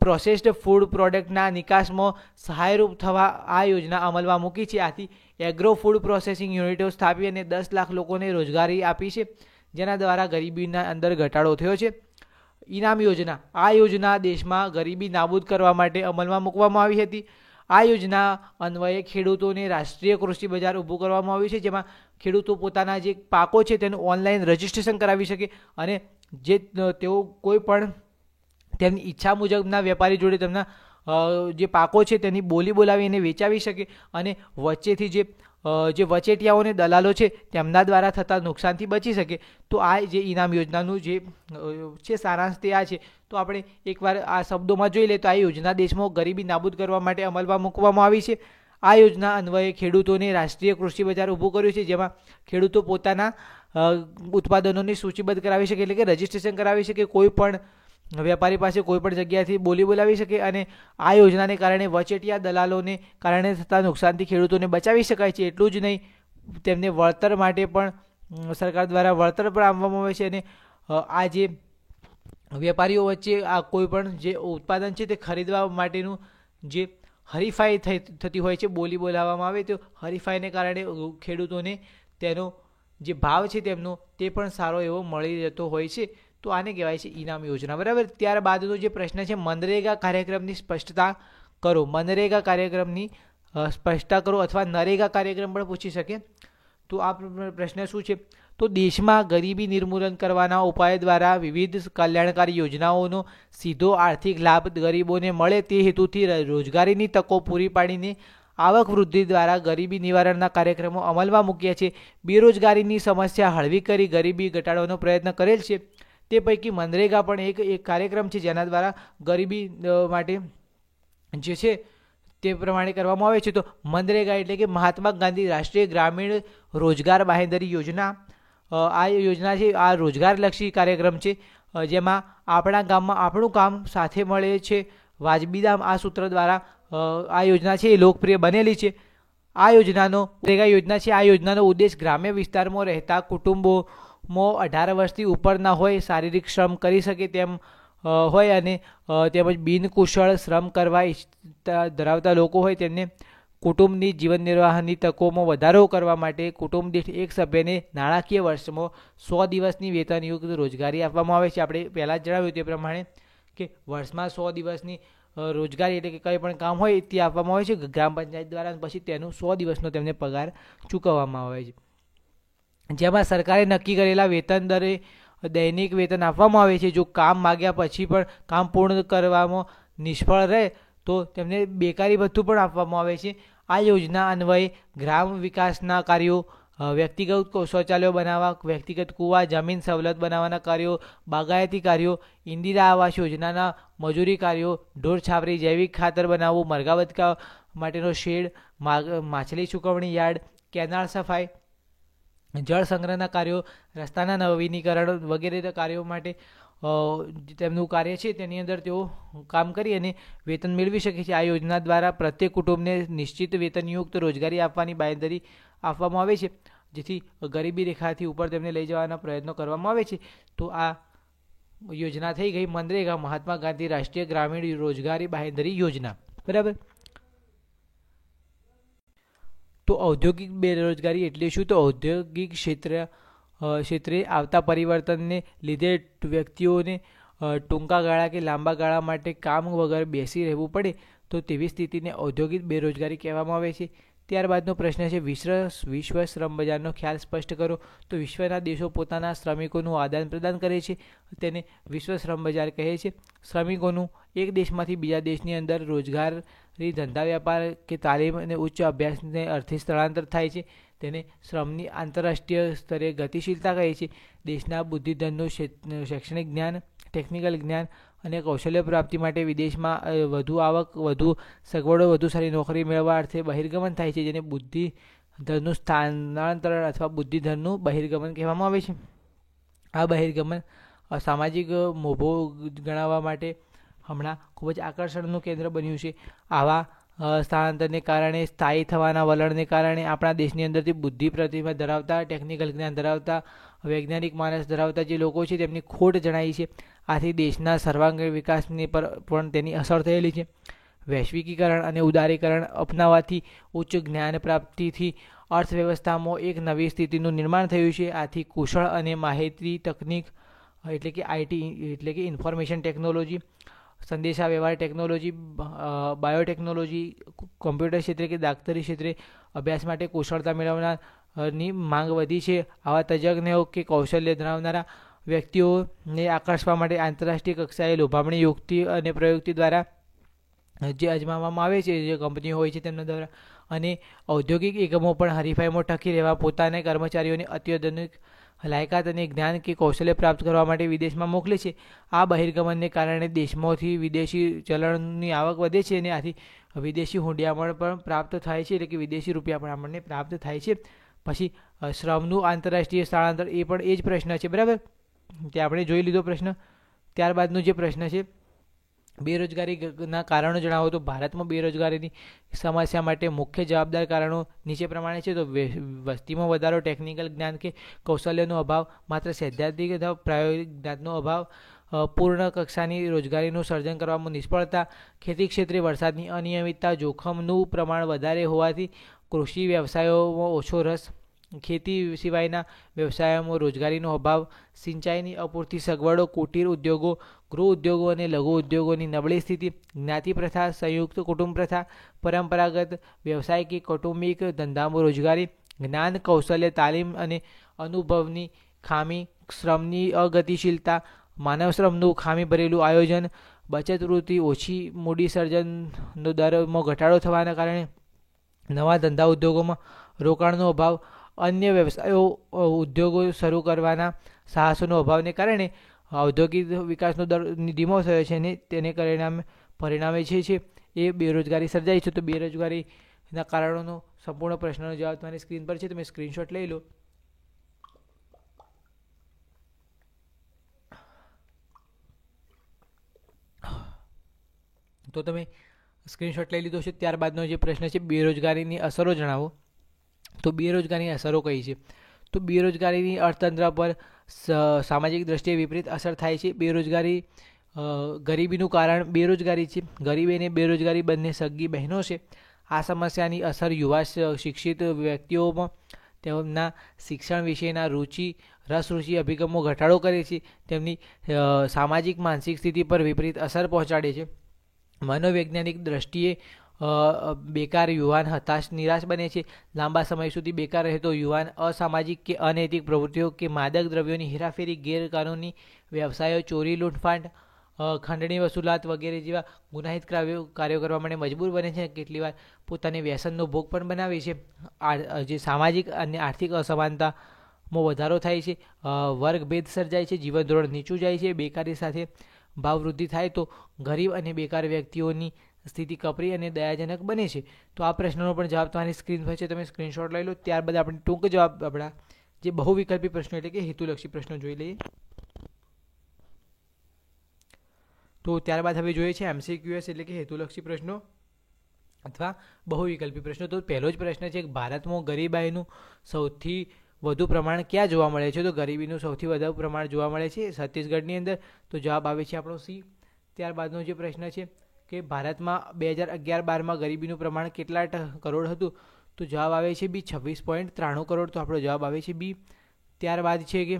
પ્રોસેસ્ડ ફૂડ પ્રોડક્ટના નિકાસમાં સહાયરૂપ થવા આ યોજના અમલમાં મૂકી છે. આથી એગ્રો ફૂડ પ્રોસેસિંગ યુનિટો સ્થાપી અને 10 લાખ લોકોને રોજગારી આપી છે, જેના દ્વારા ગરીબીના અંદર ઘટાડો થયો છે. ઇનામ યોજના. આ યોજના દેશમાં ગરીબી નાબૂદ કરવા માટે અમલમાં મૂકવામાં આવી હતી. આ યોજના અન્વયે ખેડૂતોને રાષ્ટ્રીય કૃષિ બજાર ઊભું કરવામાં આવ્યું છે, જેમાં ખેડૂતો પોતાના જે પાકો છે તેનું ઓનલાઈન રજિસ્ટ્રેશન કરાવી શકે અને જે તેઓ કોઈ પણ તેમની ઈચ્છા મુજબના વેપારી જોડે તેમના જે પાકો છે તેની બોલી બોલાવીને વેચાવી શકે અને વચ્ચેથી જે વચેટિયાઓને દલાલો છે તેમના દ્વારા થતા નુકસાનથી બચી શકે. તો આ જે ઇનામ યોજનાનું જે છે સારાંશ તે આ છે. તો આપણે એકવાર આ શબ્દોમાં જોઈ લઈએ તો આ યોજના દેશમાં ગરીબી નાબૂદ કરવા માટે અમલમાં મૂકવામાં આવી છે. આ યોજના અન્વયે ખેડૂતોને રાષ્ટ્રીય કૃષિ બજાર ઊભું કર્યું છે, જેમાં ખેડૂતો પોતાના ઉત્પાદનોની સૂચિબદ્ધ કરાવી શકે, એટલે કે રજિસ્ટ્રેશન કરાવી શકે, કોઈ પણ વેપારી પાસે કોઈ પણ જગ્યાથી બોલી બોલાવી શકે અને આ યોજનાને કારણે વચેટિયા દલાલોને કારણે થતા નુકસાનથી ખેડૂતોને બચાવી શકાય છે. એટલું જ નહીં, તેમને વળતર માટે પણ સરકાર દ્વારા વળતર પણ આપવામાં આવે છે અને આ જે વેપારીઓ વચ્ચે આ કોઈ પણ જે ઉત્પાદન છે તે ખરીદવા માટેનું જે હરીફાઈ થતી હોય છે, બોલી બોલાવવામાં આવે તો હરીફાઈને કારણે ખેડૂતોને તેનો જે ભાવ છે તેમનો તે પણ સારો એવો મળી રહેતો હોય છે. તો આને કહેવાય છે ઇનામ યોજના. બરાબર. ત્યારબાદનો જે પ્રશ્ન છે મનરેગા કાર્યક્રમની સ્પષ્ટતા કરો. મનરેગા કાર્યક્રમની સ્પષ્ટતા કરો અથવા નરેગા કાર્યક્રમ પણ પૂછી શકે. તો આ પ્રશ્ન શું છે? તો દેશમાં ગરીબી નિર્મૂલન કરવાના ઉપાય દ્વારા વિવિધ કલ્યાણકારી યોજનાઓનો સીધો આર્થિક લાભ ગરીબોને મળે તે હેતુથી રોજગારીની તકો પૂરી પાડીને આવક વૃદ્ધિ દ્વારા ગરીબી નિવારણના કાર્યક્રમો અમલમાં મૂક્યા છે. બેરોજગારીની સમસ્યા હળવી કરી ગરીબી ઘટાડવાનો પ્રયત્ન કરેલ છે. તે પૈકી મનરેગા પણ એક કાર્યક્રમ છે, જેના દ્વારા ગરીબી માટે જે છે તે પ્રમાણે કરવામાં આવે છે. તો મનરેગા એટલે કે મહાત્મા ગાંધી રાષ્ટ્રીય ગ્રામીણ રોજગાર બાંહેધરી યોજના. આ યોજના છે આ રોજગારલક્ષી કાર્યક્રમ છે, જેમાં આપણા ગામમાં આપણું કામ સાથે મળે છે, વાજબી દામ. આ સૂત્ર દ્વારા આ યોજના છે એ લોકપ્રિય બનેલી છે. આ યોજનાનો મનરેગા યોજના છે આ યોજનાનો ઉદ્દેશ ગ્રામ્ય વિસ્તારમાં રહેતા કુટુંબોમાં 18 વર્ષથી ઉપરના હોય, શારીરિક શ્રમ કરી શકે તેમ હોય અને તેમજ બિનકુશળ શ્રમ કરવા ઈચ્છતા ધરાવતા લોકો હોય તેમને કુટુંબની જીવન નિર્વાહની તકોમાં વધારો કરવા માટે કુટુંબ દીઠ એક સભ્યને નાણાકીય વર્ષમાં 100 દિવસની વેતનયુક્ત રોજગારી આપવામાં આવે છે. આપણે પહેલાં જ જણાવ્યું તે પ્રમાણે કે વર્ષમાં 100 દિવસની રોજગારી એટલે કે કંઈ પણ કામ હોય તે આપવામાં આવે છે ગ્રામ પંચાયત દ્વારા. પછી તેનું 100 દિવસનો તેમને પગાર ચૂકવવામાં આવે છે, જેમાં સરકારે નક્કી કરેલા વેતન દરે દૈનિક વેતન આપવામાં આવે છે. જો કામ માગ્યા પછી પણ કામ પૂર્ણ કરવામાં નિષ્ફળ રહે તો તેમને બેકારી ભથ્થું પણ આપવામાં આવે છે. આ યોજના અન્વયે ગ્રામ વિકાસના કાર્યો, વ્યક્તિગત શૌચાલયો બનાવવા, વ્યક્તિગત કૂવા, જમીન સવલત બનાવવાના કાર્યો, બાગાયતી કાર્યો, ઇન્દિરા આવાસ યોજનાના મજૂરી કાર્યો, ઢોર છાવરી, જૈવિક ખાતર બનાવવું, મરઘા બતકા માટેનો શેડ, માછલી ચૂકવણી યાર્ડ, કેનાલ સફાઈ, જળ સંગ્રહના કાર્યો, રસ્તાના નવીનીકરણ વગેરે કાર્યો માટે તેમનું કાર્ય છે તેની અંદર તેઓ કામ કરી અને વેતન મેળવી શકે છે. આ યોજના દ્વારા પ્રત્યેક કુટુંબને નિશ્ચિત વેતનયુક્ત રોજગારી આપવાની બાંયધરી આપવામાં આવે છે, જેથી ગરીબી રેખાથી ઉપર તેમને લઈ જવાના પ્રયત્નો કરવામાં આવે છે. તો આ યોજના થઈ ગઈ મનરેગા, મહાત્મા ગાંધી રાષ્ટ્રીય ગ્રામીણ રોજગારી બાંહેધરી યોજના. બરાબર. તો ઔદ્યોગિક બેરોજગારી એટલે શું? તો ઔદ્યોગિક ક્ષેત્રે આવતા પરિવર્તનને લીધે વ્યક્તિઓને ટૂંકા ગાળા કે લાંબા ગાળા માટે કામ વગર બેસી રહેવું પડે તો તેવી સ્થિતિને ઔદ્યોગિક બેરોજગારી કહેવામાં આવે છે. ત્યારબાદનો પ્રશ્ન છે વિશ્વ શ્રમ બજારનો ખ્યાલ સ્પષ્ટ કરો. તો વિશ્વના દેશો પોતાના શ્રમિકોનું આદાન પ્રદાન કરે છે, તેને વિશ્વ શ્રમ બજાર કહે છે. શ્રમિકોનું એક દેશમાંથી બીજા દેશની અંદર રોજગારી, ધંધા, વેપાર કે તાલીમ અને ઉચ્ચ અભ્યાસને અર્થે સ્થળાંતર થાય છે, તેને શ્રમની આંતરરાષ્ટ્રીય સ્તરે ગતિશીલતા કહે છે. દેશના બુદ્ધિધનનું શૈક્ષણિક જ્ઞાન, ટેકનિકલ જ્ઞાન અને કૌશલ્ય પ્રાપ્તિ માટે વિદેશમાં વધુ આવક, વધુ સગવડો, વધુ સારી નોકરી મેળવવા અર્થે બહિર્ગમન થાય છે, જેને બુદ્ધિધનનું સ્થાનાંતરણ અથવા બુદ્ધિધનનું બહિર્ગમન કહેવામાં આવે છે. આ બહિર્ગમન સામાજિક મોભો ગણાવવા માટે હમણાં ખૂબ જ આકર્ષણનું કેન્દ્ર બન્યું છે. આવા સ્થળાંતરને કારણે, સ્થાયી થવાના વલણને કારણે આપણા દેશની અંદરથી બુદ્ધિ પ્રતિભા ધરાવતા, ટેકનિકલ જ્ઞાન ધરાવતા, વૈજ્ઞાનિક માનસ ધરાવતા જે લોકો છે તેમની ખોટ જણાઈ છે. આથી દેશના સર્વાંગીણ વિકાસની પર પણ તેની અસર થયેલી છે. વૈશ્વિકીકરણ અને ઉદારીકરણ અપનાવવાથી ઉચ્ચ જ્ઞાન પ્રાપ્તિથી અર્થવ્યવસ્થામાં એક નવી સ્થિતિનું નિર્માણ થયું છે. આથી કુશળ અને માહિતી તકનીક એટલે કે આઈટી એટલે કે ઇન્ફોર્મેશન ટેકનોલોજી, સંદેશા વ્યવહાર ટેકનોલોજી, બાયોટેકનોલોજી, કોમ્પ્યુટર ક્ષેત્રે કે દાક્તરી ક્ષેત્રે અભ્યાસ માટે કુશળતા મેળવનારની માંગ વધી છે. આવા તજજ્ઞો કે કૌશલ્ય ધરાવનારા વ્યક્તિઓને આકર્ષવા માટે આંતરરાષ્ટ્રીય કક્ષાએ લોભામણી યુક્તિ અને પ્રયુક્તિ દ્વારા જે અજમાવવામાં આવે છે, જે કંપનીઓ હોય છે તેમના દ્વારા, અને ઔદ્યોગિક એકમો પણ હરીફાઈમાં ટકી રહેવા પોતાના કર્મચારીઓને અત્યાધુનિક લાયકાત અને જ્ઞાન કે કૌશલ્ય પ્રાપ્ત કરવા માટે વિદેશમાં મોકલે છે. આ બહિર્ગમનને કારણે દેશમાંથી વિદેશી ચલણની આવક વધે છે અને આથી વિદેશી હુંડિયામણ પણ પ્રાપ્ત થાય છે, એટલે કે વિદેશી રૂપિયા પણ આપણને પ્રાપ્ત થાય છે. પછી શ્રમનું આંતરરાષ્ટ્રીય સ્થળાંતર, એ પણ એ જ પ્રશ્ન છે, બરાબર, તે આપણે જોઈ લીધો પ્રશ્ન. ત્યારબાદનો જે પ્રશ્ન છે, બેરોજગારીના કારણો જણાવો. તો ભારતમાં બેરોજગારીની સમસ્યા માટે મુખ્ય જવાબદાર કારણો નીચે પ્રમાણે છે. તો વસ્તીમાં વધારો, ટેકનિકલ જ્ઞાન કે કૌશલ્યનો અભાવ, માત્ર સૈદ્ધાંતિક અથવા પ્રાયોગિક જ્ઞાનનો અભાવ, પૂર્ણ કક્ષાની રોજગારીનું સર્જન કરવામાં નિષ્ફળતા, ખેતી ક્ષેત્રે વરસાદની અનિયમિતતા, જોખમનું પ્રમાણ વધારે હોવાથી કૃષિ વ્યવસાયોમાં ઓછો રસ, ખેતી સિવાયના વ્યવસાયોમાં રોજગારીનો અભાવ, સિંચાઈની અપૂરતી સગવડો, કુટીર ઉદ્યોગો, ગૃહ ઉદ્યોગો અને લઘુ ઉદ્યોગોની નબળી સ્થિતિ, જ્ઞાતિ પ્રથા, સંયુક્ત કુટુંબ પ્રથા, પરંપરાગત વ્યવસાય કે કૌટુંબિક ધંધામાં રોજગારી, જ્ઞાન, કૌશલ્ય, તાલીમ અને અનુભવની ખામી, શ્રમની અગતિશીલતા, માનવ શ્રમનું ખામી ભરેલું આયોજન, બચત વૃત્તિ ઓછી, મૂડી સર્જનનો દરમાં ઘટાડો થવાના કારણે નવા ધંધા ઉદ્યોગોમાં રોકાણનો અભાવ, અન્ય વ્યવસાયો ઉદ્યોગો શરૂ કરવાના સાહસોનો અભાવને કારણે ઔદ્યોગિક વિકાસનો દર ધીમો થયો છે અને તેને પરિણામે છે એ બેરોજગારી સર્જાઈ છે. તો બેરોજગારીના કારણોનો સંપૂર્ણ પ્રશ્નનો જવાબ તમારી સ્ક્રીન પર છે, તમે સ્ક્રીનશોટ લઈ લો. તો તમે સ્ક્રીનશોટ લઈ લીધો છે. ત્યારબાદનો જે પ્રશ્ન છે, બેરોજગારીની અસરો જણાવો. તો બેરોજગારીની અસરો કઈ છે? તો બેરોજગારીની અર્થતંત્ર પર સામાજિક દ્રષ્ટિએ વિપરીત અસર થાય છે. બેરોજગારી, ગરીબીનું કારણ બેરોજગારી છે. ગરીબી અને બેરોજગારી બંને સગી બહેનો છે. આ સમસ્યાની અસર યુવા શિક્ષિત વ્યક્તિઓમાં તેમના શિક્ષણ વિશેના રસરૂચિ અભિગમો ઘટાડો કરે છે. તેમની સામાજિક માનસિક સ્થિતિ પર વિપરીત અસર પહોંચાડે છે. મનોવૈજ્ઞાનિક દ્રષ્ટિએ બેકાર યુવાન હતાશ, નિરાશ બને છે. લાંબા સમય સુધી બેકાર રહેતો યુવાન અસામાજિક કે અનૈતિક પ્રવૃત્તિઓ કે માદક દ્રવ્યોની હેરાફેરી, ગેરકાનૂની વ્યવસાયો, ચોરી, લૂંટફાટ, ખંડણી વસૂલાત વગેરે જેવા ગુનાહિત કાર્યો કરવા માટે મજબૂર બને છે. કેટલી વાર પોતાને વ્યસનનો ભોગ પણ બનાવે છે. જે સામાજિક અને આર્થિક અસમાનતામાં વધારો થાય છે, વર્ગભેદ સર્જાય છે, જીવન ધોરણ નીચું જાય છે. બેકારી સાથે ભાવ વૃદ્ધિ થાય તો ગરીબ અને બેકાર વ્યક્તિઓની સ્થિતિ કપરી અને દયાજનક બને છે. તો આ પ્રશ્નનો પણ જવાબ તમારી સ્ક્રીન પર છે, તમે સ્ક્રીનશોટ લઈ લો. ત્યારબાદ આપણે ટૂંક જવાબ આપણા જે બહુવિકલ્પી પ્રશ્નો એટલે કે હેતુલક્ષી પ્રશ્નો જોઈ લઈએ. તો ત્યારબાદ હવે જોઈએ છે MCQS એટલે કે હેતુલક્ષી પ્રશ્નો અથવા બહુવિકલ્પી પ્રશ્નો. તો પહેલો જ પ્રશ્ન છે, ભારતમાં ગરીબાઈનું સૌથી વધુ પ્રમાણ ક્યાં જોવા મળે છે? તો ગરીબીનું સૌથી વધુ પ્રમાણ જોવા મળે છે છત્તીસગઢની અંદર. તો જવાબ આવે છે આપણો સી. ત્યારબાદનો જે પ્રશ્ન છે કે ભારતમાં 2011-12માં ગરીબીનું પ્રમાણ કેટલા કરોડ હતું? તો જવાબ આવે છે બી, 26.93 કરોડ. તો આપણો જવાબ આવે છે બી. ત્યારબાદ છે કે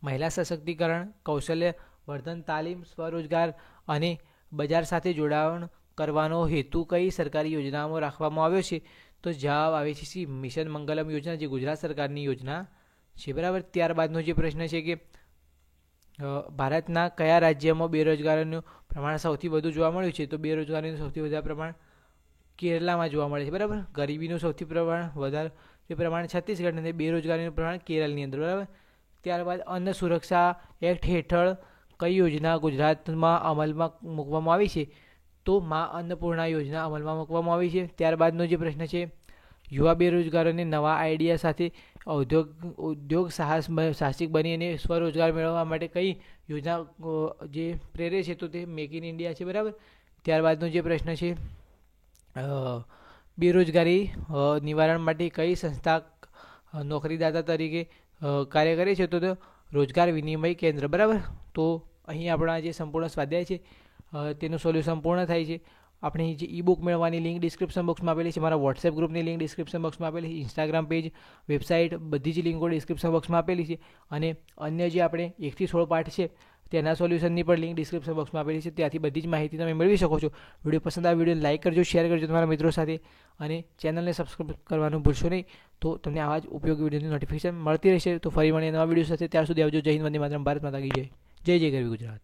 મહિલા સશક્તિકરણ, કૌશલ્ય વર્ધન, તાલીમ, સ્વરોજગાર અને બજાર સાથે જોડાણ કરવાનો હેતુ કઈ સરકારી યોજનામાં રાખવામાં આવ્યો છે? તો જવાબ આવે છે સી, મિશન મંગલમ યોજના, જે ગુજરાત સરકારની યોજના છે, બરાબર. ત્યારબાદનો જે પ્રશ્ન છે કે ભારતના કયા રાજ્યમાં બેરોજગારીનું પ્રમાણ સૌથી વધુ જોવા મળ્યું છે? તો બેરોજગારીનું સૌથી વધારે પ્રમાણ કેરળમાં જોવા મળે છે, બરાબર. ગરીબીનું સૌથી વધારે પ્રમાણ છત્તીસગઢ અને બેરોજગારીનું પ્રમાણ કેરળની અંદર, બરાબર. ત્યારબાદ અન્ન સુરક્ષા એક્ટ હેઠળ કઈ યોજના ગુજરાતમાં અમલમાં મૂકવામાં આવી છે? તો મા અન્નપૂર્ણા યોજના અમલમાં મૂકવામાં આવી છે. ત્યારબાદનો જે પ્રશ્ન છે, યુવા બેરોજગારોને નવા આઈડિયા સાથે ઉદ્યોગ સાહસિક બની અને સ્વરોજગાર મેળવવા માટે કઈ યોજના જે પ્રેરે છે? તો તે મેક ઇન ઇન્ડિયા છે, બરાબર. ત્યારબાદનો જે પ્રશ્ન છે, બેરોજગારી નિવારણ માટે કઈ સંસ્થા નોકરીદાતા તરીકે કાર્ય કરે છે? તો રોજગાર વિનિમય કેન્દ્ર, બરાબર. તો અહીં આપણા જે સંપૂર્ણ સ્વાધ્યાય છે તેનું સોલ્યુશન પૂર્ણ થાય છે. આપણે જે ઈ બુક મેળવવાની લિંક ડિસ્ક્રિપ્શન બોક્સમાં આપેલી છે, મારા વોટ્સએપ ગ્રુપની લિંક ડિસ્ક્રિપ્શન બોક્સમાં આપેલી છે, ઇન્સ્ટાગ્રામ પેજ, વેબસાઇટ, બધી જ લિંકો ડિસ્ક્રિપ્શન બોક્સમાં આપેલી છે. અને અન્ય જે આપણે 1 થી 16 પાઠ છે તેના સોલ્યુશનની પણ લિંક ડિસ્ક્રિપ્શન બોક્સમાં આપેલી છે, ત્યાંથી બધી જ માહિતી તમે મેળવી શકો છો. વિડીયો પસંદ આવે વિડીયો લાઇક કરજો, શેર કરજો તમારા મિત્રો સાથે, અને ચેનલને સબસ્ક્રાઈબ કરવાનું ભૂલશો નહીં. તો તમને આવા જ ઉપયોગી વિડીયોની નોટિફિકેશન મળતી રહેશે. તો ફરી મળીએ નવા વિડીયો સાથે. ત્યાર સુધી આવજો. જય હિન્દ, વંદે માતરમ. ભારત માતા કી જય. જય જય ગરવી ગુજરાત.